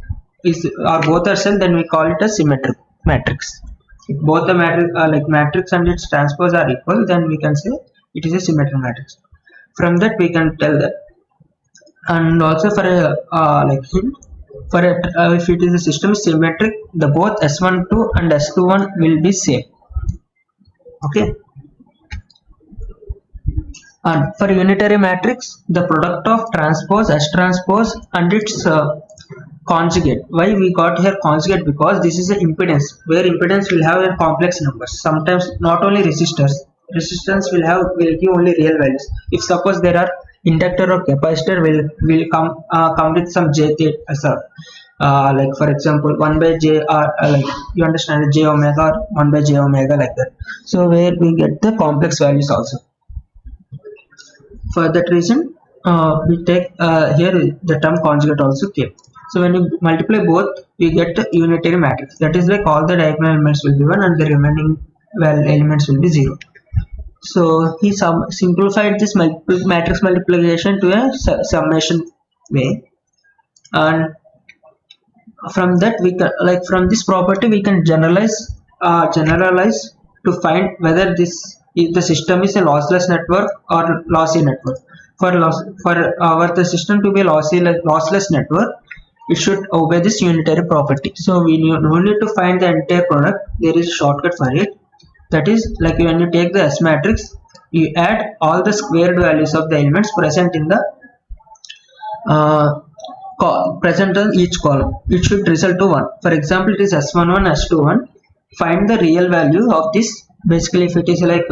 are both are same, then we call it a symmetric matrix. If both the matrix and its transpose are equal, then we can say it is a symmetric matrix. From that we can tell that. And also for a hint, for if it is a system symmetric, the both S12 and S21 will be same. Okay. And for unitary matrix, the product of transpose, S transpose and its conjugate. Why we got here conjugate? Because this is an impedance, where impedance will have a complex numbers. Sometimes not only resistors, resistance will give only real values. If suppose there are inductor or capacitor will come with some j like for example 1 by j or like you understand j omega or 1 by j omega, like that. So where we get the complex values also. For that reason, we take here the term conjugate also came. So when you multiply both, we get the unitary matrix. That is like all the diagonal elements will be 1 and the remaining elements will be 0. So he simplified this matrix multiplication to a summation way, and from that we can, like from this property we can generalize to find whether if the system is a lossless network or lossy network. For the system to be lossless network, it should obey this unitary property. So we no need to find the entire product. There is a shortcut for it. That is like when you take the S matrix, you add all the squared values of the elements present in the present in each column. It should result to 1. For example, it is S11, S21. Find the real value of this. Basically, if it is like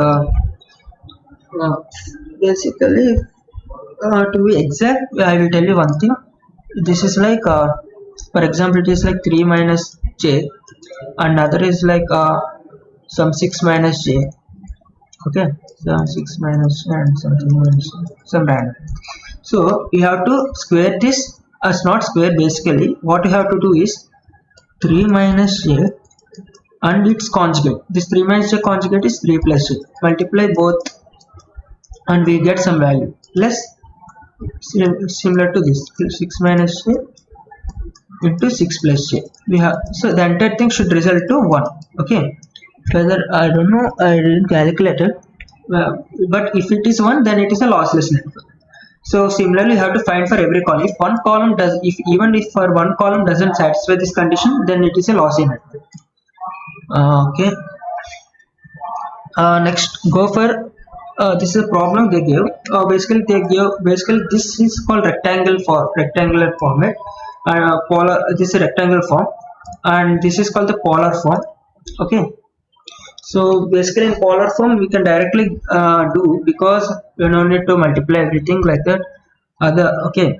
basically to be exact, I will tell you one thing. This is like for example, it is like 3 minus j, another is like some 6 minus j. Okay, so 6 minus and something minus some random. So you have to square this as not square. Basically, what you have to do is 3 minus j and its conjugate. This 3 minus j conjugate is 3 plus j. Multiply both and we get some value. Less similar to this 6 minus j into 6 plus j. We have, so the entire thing should result to 1. Okay. Whether I don't know, I didn't calculate it. But if it is 1, then it is a lossless network. So similarly, you have to find for every column. If one column does, even if for one column doesn't satisfy this condition, then it is a lossy network. Okay. Next, go for this is a problem they gave. Basically this is called rectangular format. This is a rectangle form, and this is called the polar form. Okay. So basically in polar form we can directly do, because we don't need to multiply everything like that. Okay,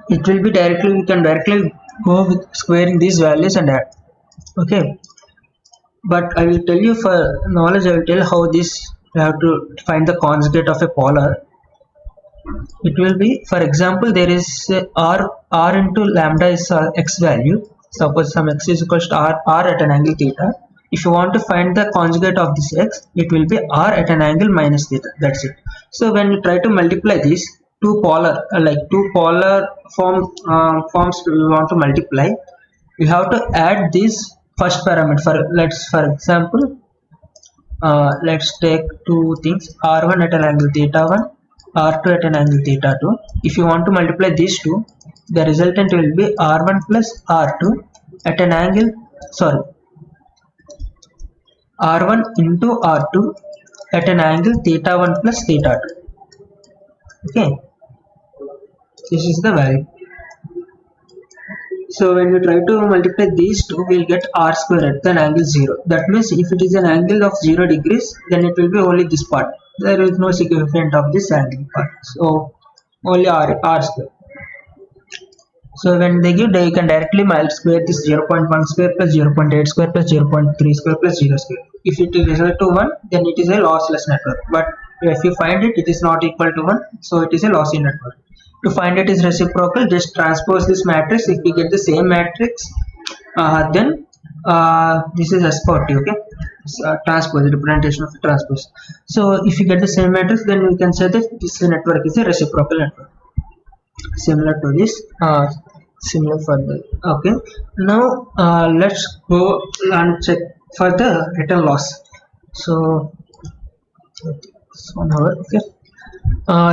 it will be directly, we can directly go with squaring these values and add. Okay, but I will tell you for knowledge, I will tell how this you have to find the conjugate of a polar. It will be, for example, there is r into lambda is x value. Suppose some x is equal to r at an angle theta. If you want to find the conjugate of this x, it will be r at an angle minus theta. That's it. So when you try to multiply these two polar forms we want to multiply, you have to add this first parameter. For example, let's take two things: r1 at an angle theta 1, r2 at an angle theta 2. If you want to multiply these two, the resultant will be r1 plus r2 at an angle R1 into R2 at an angle theta 1 plus theta 2. Okay, this is the value. So when we try to multiply these two, we'll get r square at an angle 0. That means if it is an angle of 0 degrees, then it will be only this part. There is no significant of this angle part. So only r square. So when they give, you can directly square this 0.1 square plus 0.8 square plus 0.3 square plus 0 square. If it is equal to 1, then it is a lossless network. But if you find it, it is not equal to 1, so it is a lossy network. To find it is reciprocal, just transpose this matrix. If we get the same matrix, then this is S power T, okay? So, transpose, the representation of the transpose. So if you get the same matrix, then we can say that this network is a reciprocal network. Similar to this, similar for the, okay. Now let's go and check for the return loss. So this 1 hour, okay.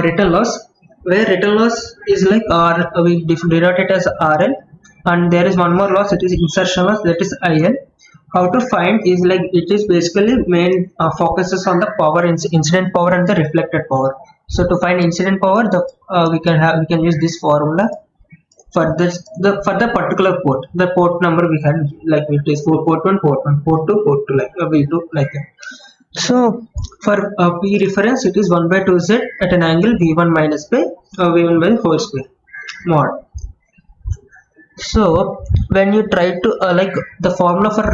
Return loss, where return loss is like we denote it as RL, and there is one more loss, it is insertion loss, that is IL. How to find is like, it is basically main focuses on the power, incident power and the reflected power. So to find incident power, we can use this formula for this, for the particular port. The port number we can, like it is port 1, port 1, port 2, port 2, like we do like that. So for P reference, it is 1 by 2z at an angle V1 minus by V1 by whole square mod. So when you try to like the formula for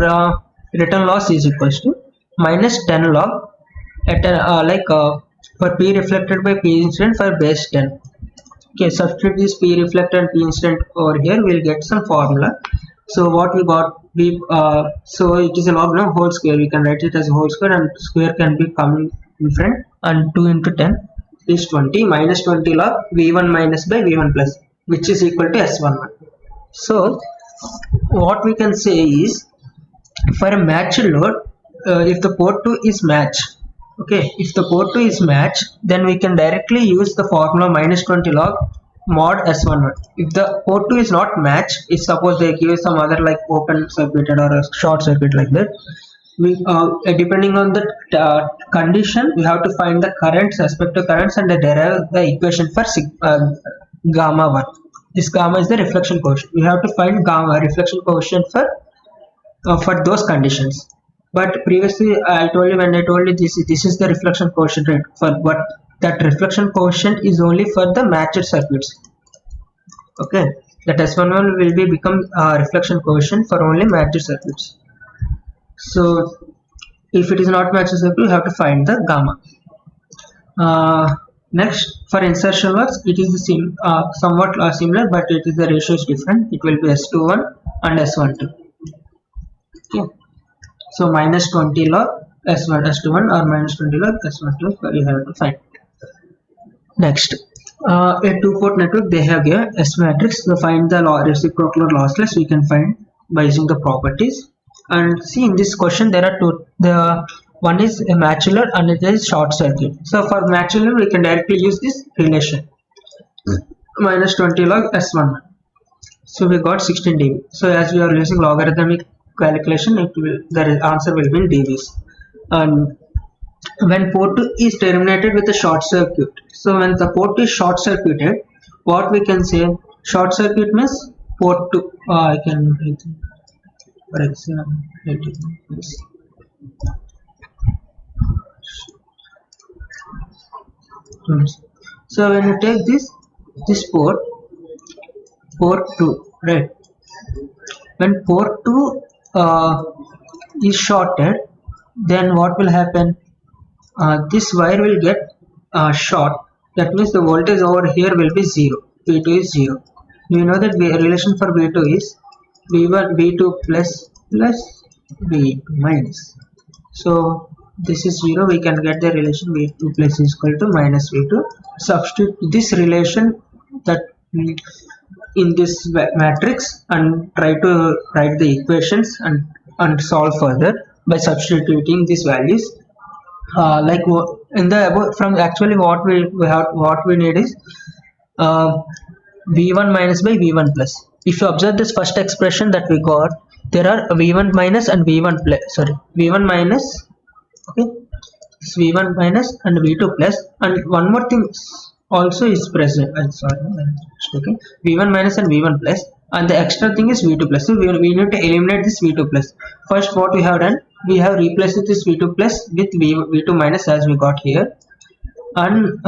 return loss is equals to minus 10 log at an for P reflected by P incident for base 10. Okay, substitute this P reflected and P incident over here, we'll get some formula. So what we got, so it is a log now whole square, we can write it as whole square, and square can be coming in front, and 2 into 10 is 20, minus 20 log V1 minus by V1 plus, which is equal to S11. So what we can say is, for a matched load, if the port 2 is matched, okay, if the port 2 is matched, then we can directly use the formula minus 20 log mod S11. If the port 2 is not matched, if suppose they give some other like open circuited or a short circuit like that, we depending on the condition, we have to find the currents, respective currents, and derive the equation for gamma 1. This gamma is the reflection coefficient. We have to find gamma reflection coefficient for those conditions. But previously I told you, when I told you this is the reflection coefficient rate for what, that reflection coefficient is only for the matched circuits. Okay, that S11 will be become reflection coefficient for only matched circuits. So if it is not matched circuit, you have to find the gamma. Next, for insertion loss, it is the same, somewhat similar, but it is the ratio is different. It will be S21 and S12. Okay, so minus 20 log S21 or minus 20 log S12, you have to find. Next, a two-port network, they have a S matrix. To find the reciprocal or lossless, we can find by using the properties. And see, in this question there are two. The one is a matched load and it is short circuit. So for matched load, we can directly use this relation, minus 20 log S1. So we got 16 dB. So as we are using logarithmic calculation, the answer will be in dBs. And when port 2 is terminated with a short circuit, so when the port 2 is short circuited, what we can say, short circuit means port 2, I can write, for example, this. So when you take this port 2, right, when port 2 is shorted, then what will happen, this wire will get short. That means the voltage over here will be 0. V2 is 0. You know that the relation for V2 is V1 V2 plus V2 minus. So this is 0. We can get the relation V2 plus is equal to minus V2. Substitute this relation that in this matrix and try to write the equations and solve further by substituting these values. Like in the above, from actually what we need is V1 minus by V1 plus. If you observe this first expression that we got, there are v1 minus and v1 plus, sorry, v1 minus, okay, it's v1 minus and v2 plus, and one more thing also is present. I'm sorry, okay, v1 minus and v1 plus, and the extra thing is v2 plus. So we need to eliminate this v2 plus. First, what we have done, we have replaced this v2 plus with v2 minus as we got here, and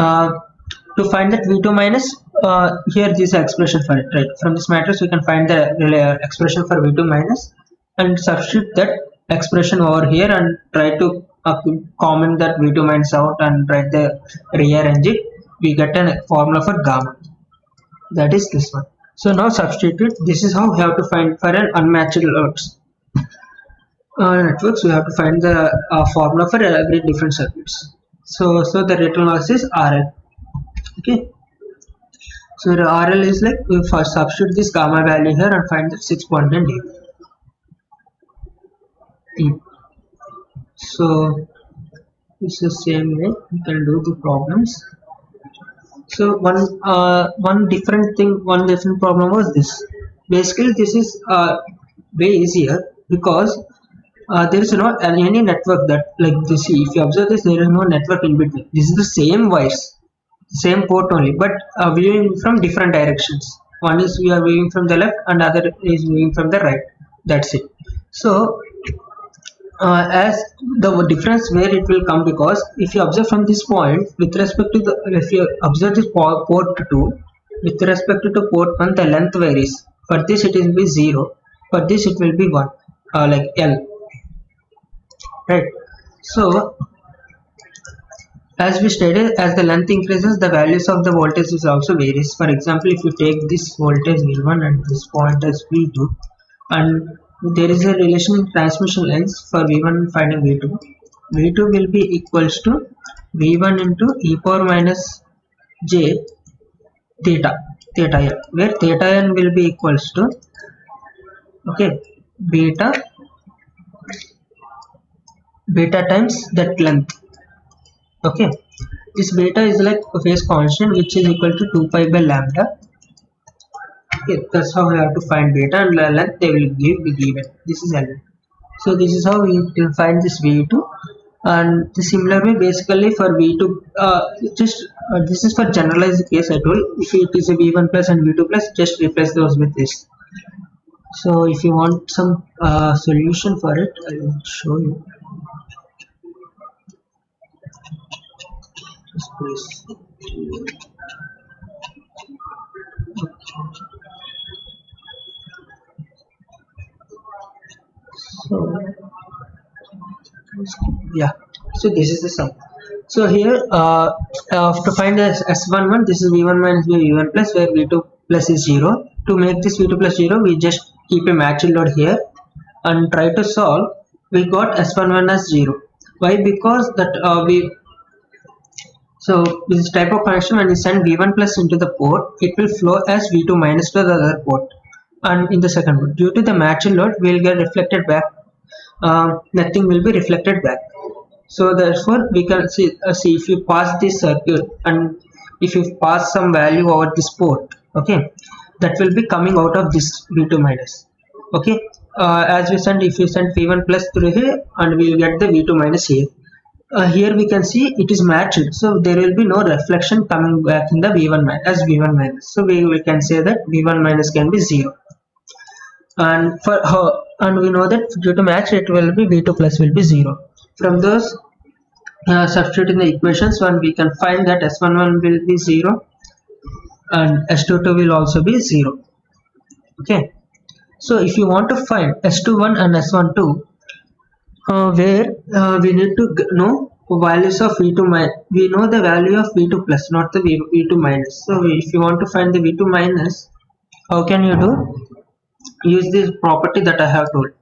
to find that v2 minus, here this expression for it, right? From this matrix we can find the expression for v2 minus and substitute that expression over here and try to comment that v2 minus out and write the rearrange it. We get a formula for gamma, that is this one. So now substitute. This is how we have to find for an unmatched networks. We have to find the formula for every different circuits. So the rate loss is RL. Okay. So the RL is like, we first substitute this gamma value here and find the 6.9 dB. So it's the same way we can do the problems. So one different problem was this. Basically, this is way easier because there is no any network that, like this. If you observe this, there is no network in between. This is the same wires, same port only, but viewing from different directions. One is we are viewing from the left and other is viewing from the right. That's it. So as the difference where it will come, because if you observe from this point with respect to the, if you observe this port 2 with respect to port 1, the length varies. For this it will be 0, for this it will be 1, like L, right? So as we stated, as the length increases, the values of the voltage is also varies. For example, if you take this voltage V1 and this point as V2, and there is a relation in transmission lines for V1 finding V2. V2 will be equals to V1 into e power minus j theta n, where theta n will be equals to, okay, beta times that length. Okay, this beta is like a phase constant which is equal to 2 pi by lambda. Okay, that's how we have to find beta, and length they will be given. This is L. So this is how we will find this V2, and the similar way basically for V2, this is for generalized case I told. If it is a V1 plus and V2 plus, just replace those with this. So if you want some solution for it, I will show you. Just please. So yeah, so this is the sum. So here to find the S11, this is V1 minus V1 plus, where V2 plus is 0. To make this V2 plus 0, we just keep a matching load here and try to solve. We got S11 as 0. Why? Because that so this type of connection, when we send V1 plus into the port, it will flow as V2 minus to the other port, and in the second port, due to the matching load, we will get reflected back. Nothing will be reflected back. So therefore we can see if you pass this circuit and if you pass some value over this port, okay, that will be coming out of this V2 minus. Okay, as we send, if you send V1 plus through here, and we will get the V2 minus here. Here we can see it is matched, so there will be no reflection coming back in the V1 minus as V1 minus. So we can say that V1 minus can be 0, and for and we know that due to match it will be V2 plus will be 0. From those substitute in the equations, one we can find that S11 will be 0 and S22 will also be 0. Okay, so if you want to find S21 and S12, where we need to know values of V2 minus. We know the value of V2 plus, not the V2 minus. So if you want to find the V2 minus, how can you do? Use this property that I have told.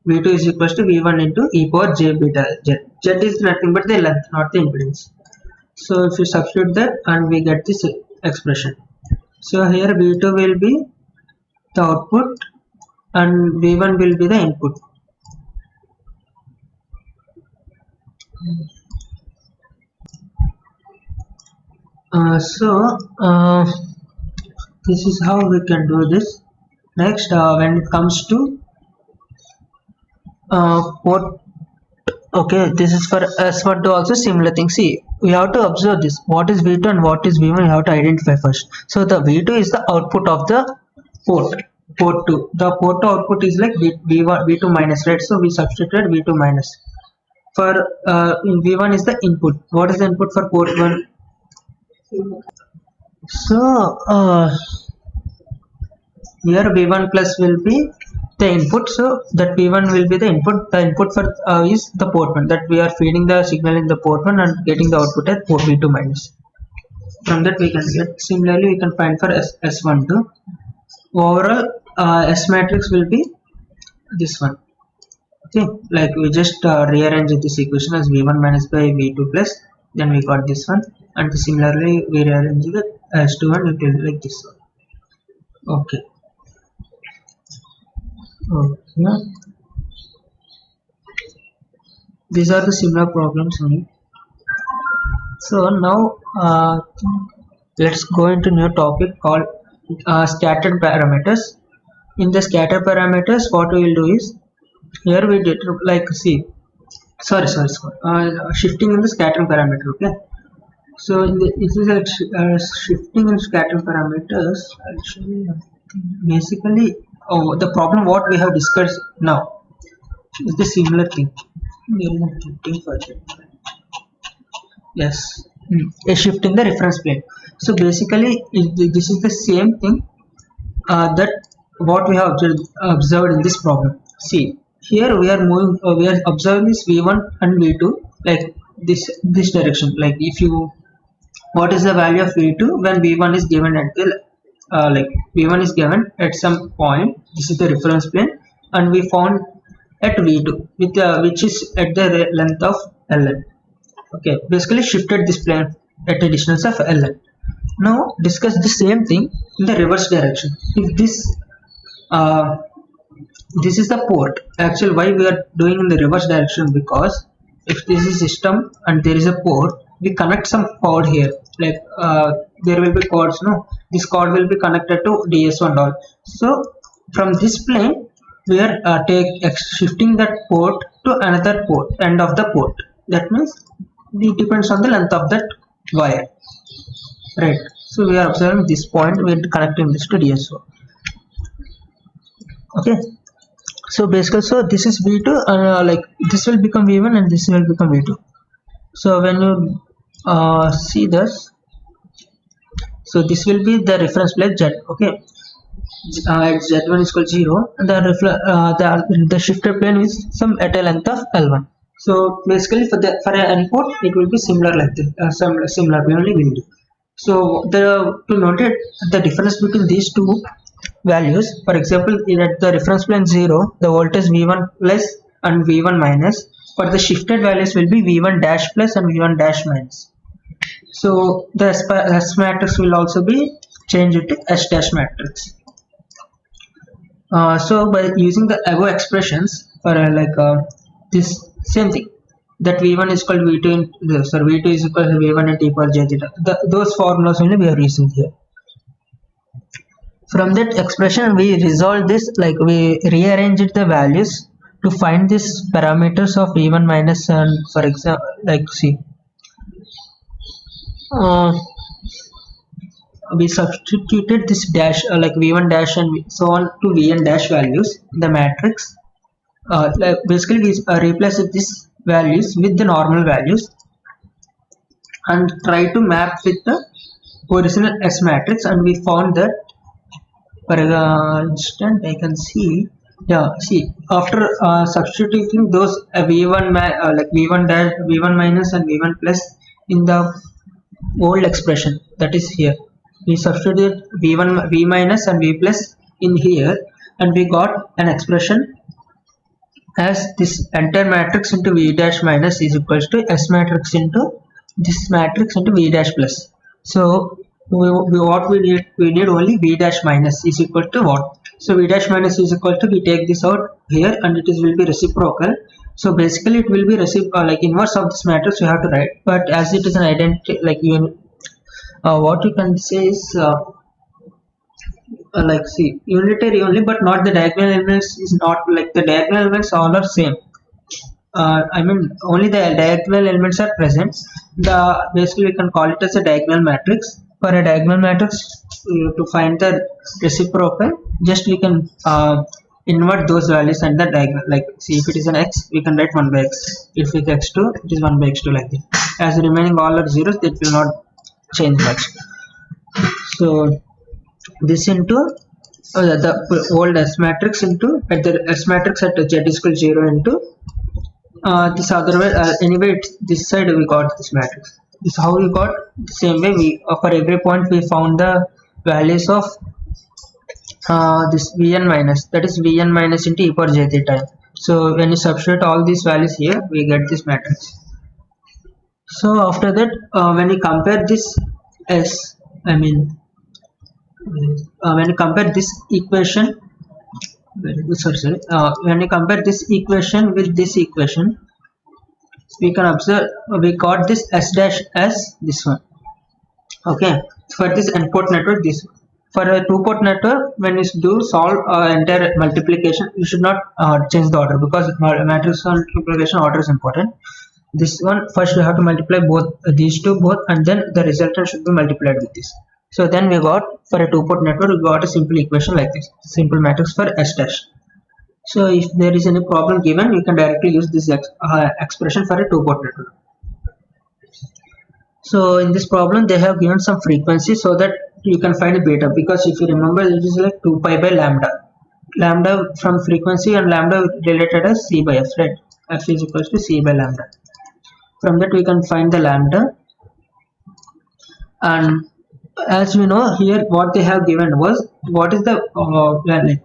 V2 is equals to V1 into e power j beta z. Z is nothing but the length, not the impedance. So if you substitute that, and we get this expression. So here V2 will be the output and V1 will be the input. This is how we can do this. Next, when it comes to port. Okay, this is for S1 to also similar thing. See, we have to observe this. What is V2 and what is V1? We have to identify first. So the V2 is the output of the port 2. The port 2 output is like V1, V2 minus, right? So we substituted V2 minus. For in V1 is the input. What is the input for port 1? So here V1 plus will be the input, so that V1 will be the input. The input for is the port 1, that we are feeding the signal in the port 1 and getting the output at port V2 minus. From that we can get, similarly we can find for S12. Overall S matrix will be this one. Okay, like we just rearrange this equation as V1 minus by V2 plus, then we got this one, and similarly we rearrange the S2 and it will be like this one. Okay. These are the similar problems only. So now let's go into new topic called scattered parameters. In the scatter parameters, what we will do is, here we did like, see, shifting in the scatter parameter. Okay, so in the, this is a shifting in scatter parameters. Actually, basically, the problem what we have discussed now is the similar thing. Yes, a shift in the reference plane. So basically, this is the same thing that what we have observed in this problem. See, here we are moving, we are observing this V1 and V2 like this direction. Like if you, what is the value of V2 when V1 is given at the like V1 is given at some point. This is the reference plane, and we found at V2 with which is at the length of Ln. Okay, basically shifted this plane at a distance of Ln. Now discuss the same thing in the reverse direction. If this this is the port. Actually, why we are doing in the reverse direction? Because if this is system and there is a port, we connect some cord here. Like there will be cords. No, this cord will be connected to DSO and all. So from this plane, we are shifting that port to another port, end of the port. That means it depends on the length of that wire, right? So we are observing this point. We are connecting this to DSO. Okay. So basically, so this is V2, and like this will become V1 and this will become V2. So when you see this, so this will be the reference plane Z. Okay, Z1 is equal to 0, and the shifted plane is some at a length of L1. So basically, for an input, it will be similar like this. Similar, we only will do. So to note it, the difference between these two values, for example, at the reference plane 0, the voltage V1 plus and V1 minus. For the shifted values will be V1 dash plus and V1 dash minus. So the S matrix will also be changed to S dash matrix. So by using the above expressions for this same thing, that V1 is equal to V2 in this, or V2 is equal to V1 and T equal J theta. Those formulas only we are using here. From that expression, we resolve this, like we rearranged the values to find these parameters of V1 minus, and for example, like see, we substituted this dash like V1 dash and so on to Vn dash values in the matrix. Like basically we replaced these values with the normal values and try to map with the original S matrix, and we found that, for instance, I can see, yeah, see, after substituting those V1 like V1 dash, V1 minus and V1 plus in the old expression, that is here, we substituted V1, V minus and V plus in here, and we got an expression as this entire matrix into V dash minus is equals to S matrix into this matrix into V dash plus. So what we need only V dash minus is equal to what? So V dash minus is equal to, we take this out here and it will be reciprocal. So basically it will be like inverse of this matrix we have to write, but as it is an identity, like what you can say is like see unitary only, but not the diagonal elements is not like the diagonal elements all are same. I mean only the diagonal elements are present. The basically we can call it as a diagonal matrix. For a diagonal matrix, to find the reciprocal, just we can invert those values and the diagonal. Like see, if it is an x, we can write 1 by x. If it is x2, it is 1 by x2 like that. As the remaining all are zeros, it will not change much. So this into the old S matrix into at the S matrix at z is equal 0 into this other way. Anyway, this side we got this matrix. This is how we got. The same way we for every point we found the values of this vn minus, that is vn minus into e power j theta. So when you substitute all these values here, we get this matrix. So after that, when you compare this S, I mean when you compare this equation, when you compare this equation with this equation, we can observe we got this S dash as this one. Okay, for this n port network, this one. For a 2-port network, when you do solve entire multiplication, you should not change the order, because matrix multiplication order is important. This one first we have to multiply both these two both, and then the resultant should be multiplied with this. So then we got, for a 2-port network, we got a simple equation like this, simple matrix for S dash. So if there is any problem given, you can directly use this expression for a 2-port network. So in this problem, they have given some frequency so that you can find a beta, because if you remember, it is like 2 pi by lambda. Lambda from frequency and lambda related as c by f, right? F is equals to c by lambda. From that we can find the lambda, and as we know here, what they have given was what is the like.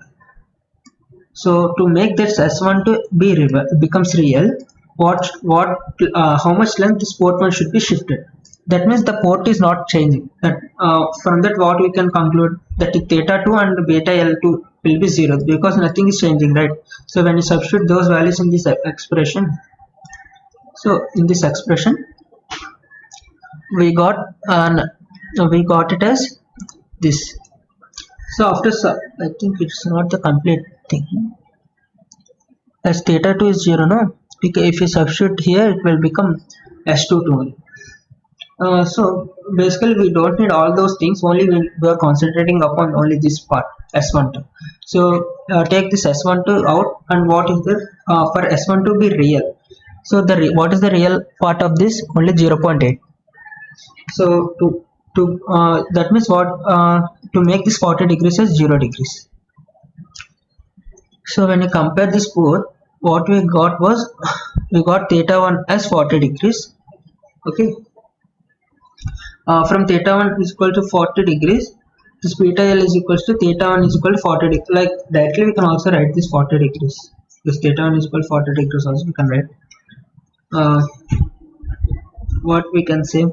So to make this S1 to be becomes real, how much length this port 1 should be shifted. That means the port is not changing. That from that what we can conclude that theta 2 and beta L2 will be 0, because nothing is changing, right? So when you substitute those values in this expression, so in this expression we got it as this. So after I think it's not the complete thing, as theta 2 is 0, no? If you substitute here, it will become S22 only. So basically we don't need all those things, only we are concentrating upon only this part, S12. So take this S12 out, and what is the for S1 to be real, so what is the real part of this? Only 0.8. so that means what, to make this 40 degrees as 0 degrees. So when you compare this both, what we got was we got theta 1 as 40 degrees. Okay, from theta 1 is equal to 40 degrees, this beta L is equals to theta 1 is equal to 40 degrees. Like directly we can also write this 40 degrees. This theta 1 is equal to 40 degrees also we can write. What we can say,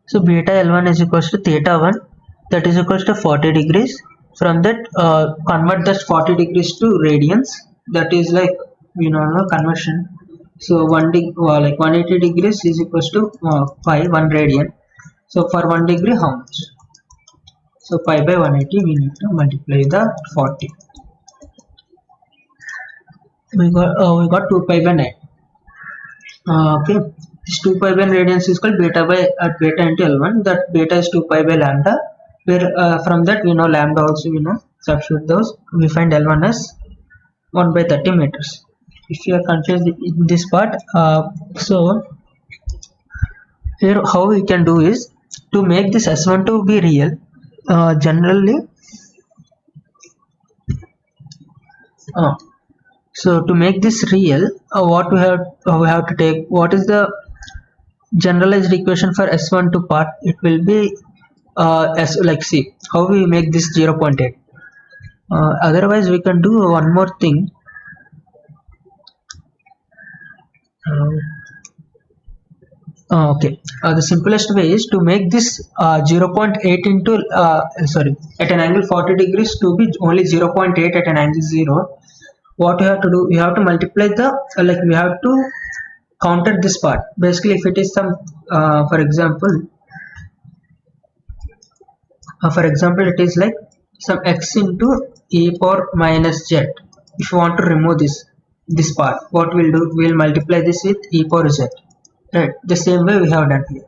so beta L1 is equals to theta 1, that is equals to 40 degrees. From that, convert that 40 degrees to radians, that is like, you know, conversion. So like 180 degrees is equals to pi 1 radian. So for 1 degree, how much? So pi by 180, we need to multiply the 40. We got 2 pi by 9. Okay, this 2 pi by radians is called beta into L1. That beta is 2 pi by lambda. Where from that we know lambda also, we know, substitute those, we find L1 as 1 by 30 meters. If you are confused in this part, so here how we can do is to make this S1 to be real. Generally, so to make this real, what we have to take, what is the generalized equation for S12 part? It will be like see how we make this 0.8. Otherwise we can do one more thing. Okay, the simplest way is to make this 0.8 into at an angle 40 degrees to be only 0.8 at an angle 0. What you have to do, you have to multiply the like we have to counter this part. Basically, if it is some for example, For example, it is like some x into e power minus z. If you want to remove this part, what we'll do, we'll multiply this with e power z, right? The same way we have done here.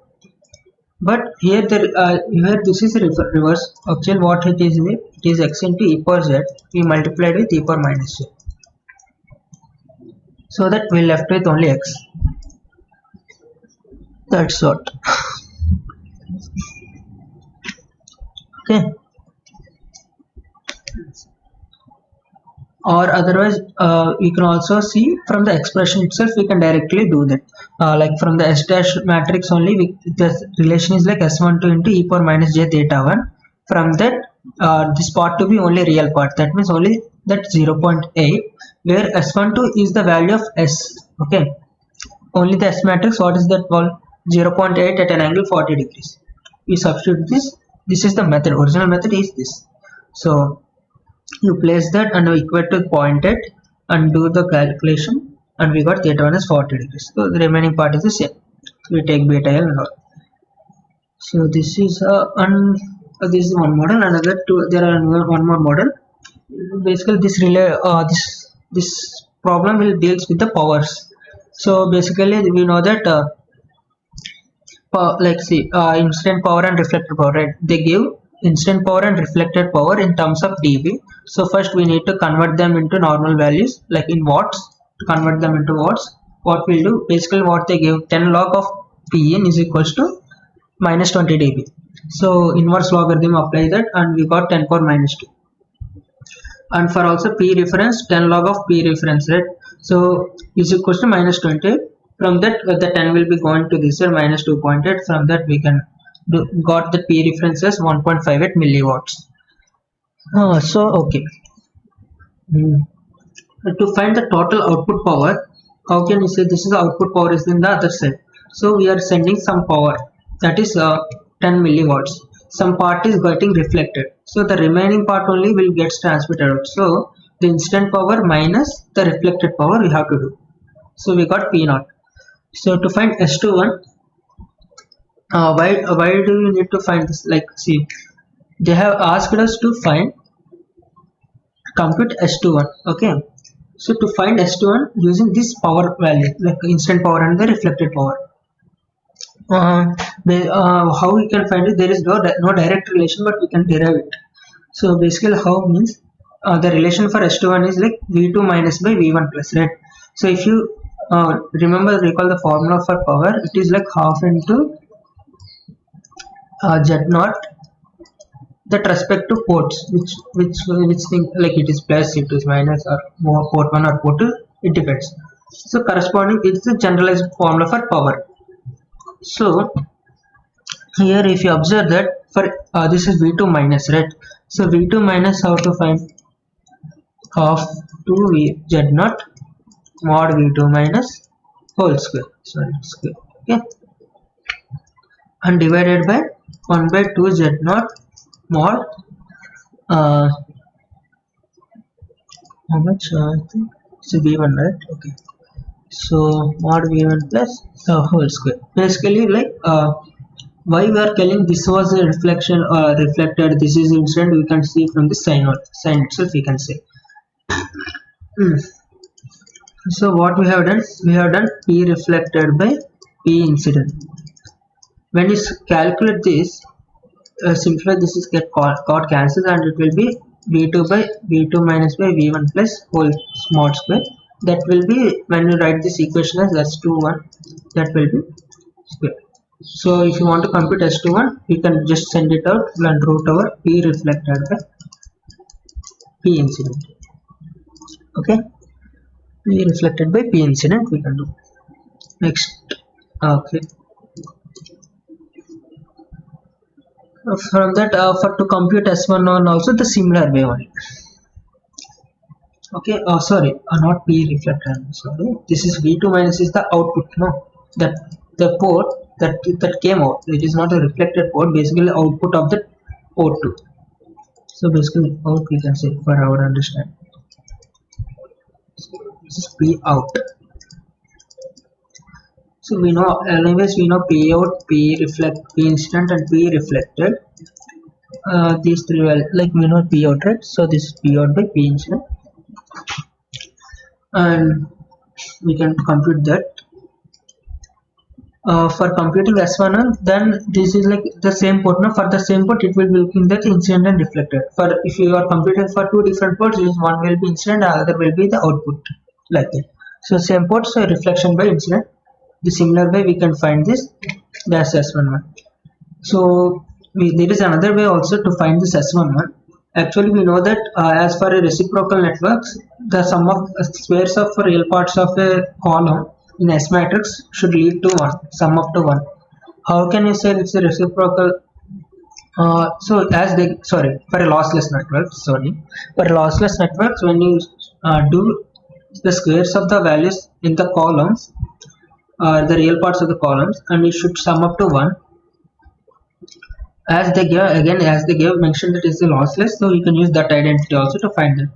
But here here this is reverse. Actually what it is x into e power z, we multiplied with e power minus z, so that we left with only x. That's what. Okay. Or otherwise you can also see from the expression itself, we can directly do that. Like from the S dash matrix only, the relation is like S12 into e power minus j theta 1. From that, this part to be only real part, that means only that 0.8, where S12 is the value of S. Okay, only the S matrix, what is that called? 0.8 at an angle 40 degrees. We substitute this is the method, original method is this. So you place that and equate to point it and do the calculation, and we got theta 1 is 40 degrees. So the remaining part is the same. We take beta L and all. So this is this is one model. Another two, there are one more model. Basically this relay this problem will deals with the powers. So basically we know that like see incident power and reflected power, right? They give incident power and reflected power in terms of dB. So first we need to convert them into normal values, like in watts. To convert them into watts, what we'll do, basically what they give, 10 log of Pn is equals to minus 20 dB. So inverse logarithm apply that, and we got 10 power minus 2. And for also P reference, 10 log of P reference, right? So is equals to minus 20. From that the 10 will be going to this side, minus 2.8. From that we can got the P reference as 1.58 milliwatts. So okay, to find the total output power, how can we say this is the output power is in the other side? So we are sending some power, that is 10 milliwatts. Some part is getting reflected, so the remaining part only will get transmitted out. So the incident power minus the reflected power we have to do. So we got P0. So to find S21, why do you need to find this? Like see, they have asked us to compute S21. Okay, so to find S21 using this power value, like incident power and the reflected power, how we can find it? There is no direct relation, but we can derive it. So basically how means the relation for S21 is like V2 minus by V1 plus, right? So if you recall the formula for power, it is like half into Z0 that respect to ports, which thing, like it is plus, it is minus, or more port 1 or port 2, it depends. So corresponding is the generalized formula for power. So here if you observe that for this is V2 minus, right? So V2 minus, how to find? Half to V Z0 mod V2 minus whole square, okay, and divided by 1 by 2 Z0 mod how much, I think it's V1, right? Okay, so mod V1 plus the whole square. Basically like why we are telling this was a reflection reflected, this is incident, we can see from the sign itself, we can say. So what we have done, P reflected by P incident. When you calculate this, simplify, this is get got cancelled, and it will be V2 by V2 minus by V1 plus whole mod square. That will be, when you write this equation as S21, that will be square. So if you want to compute S21, you can just send it out and root over P reflected by P incident. Okay, P reflected by P incident we can do. Next, okay. From that, for to compute S11 also the similar way only. Okay, sorry, not P reflected. Sorry, this is V2 minus is the output. No, that the port that came out. It is not a reflected port. Basically, output of the port 2. So basically, out we can say for our understanding. This is P out. So we know, anyways, we know P out, P reflect, P incident, and P reflected. these three values, like we know P out, right? So this is P out by P incident, and we can compute that. For computing S1, then this is like the same port. Now for the same port, it will be looking at incident and reflected. For if you are computing for two different ports, one will be incident, the other will be the output, like that. So same port, so reflection by incident. The similar way we can find this dash S11. So there is another way also to find this S11. Actually, we know that as for a reciprocal networks, the sum of squares of real parts of a column in S matrix should lead to 1, sum up to 1. How can you say it's a reciprocal? So as they, sorry, for a lossless network, for a lossless networks, when you do the squares of the values in the columns, the real parts of the columns, and it should sum up to 1. As they give, again, as they give mention that is a lossless, so you can use that identity also to find it.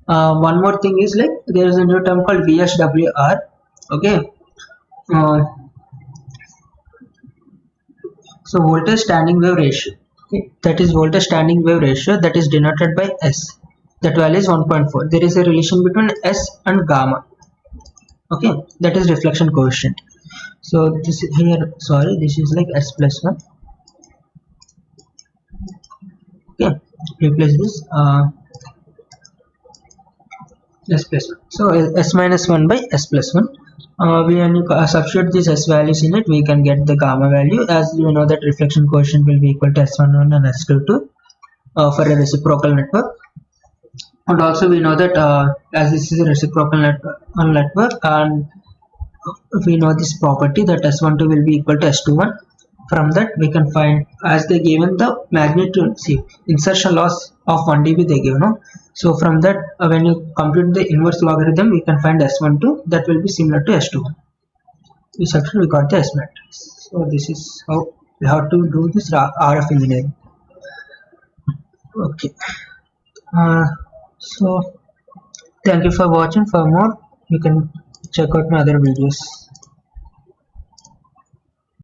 One more thing is like there is a new term called VSWR. Okay, so voltage standing wave ratio. Okay, that is voltage standing wave ratio, that is denoted by S. That value is 1.4. There is a relation between S and gamma. Okay, that is reflection coefficient. So this here, sorry, this is like S plus 1. Okay, replace this S plus 1. So S minus 1 by S plus 1. When you substitute these S values in it, we can get the gamma value. As you know that reflection coefficient will be equal to S11 and S22 for a reciprocal network. And also we know that as this is a reciprocal network, and we know this property that S12 will be equal to S21. From that we can find, as they given the magnitude, see insertion loss of 1 dB they give, no? So from that when you compute the inverse logarithm, we can find S12 that will be similar to S21. We substitute, we got the S matrix. So this is how we have to do this RF engineering. Okay, so thank you for watching. For more you can check out my other videos.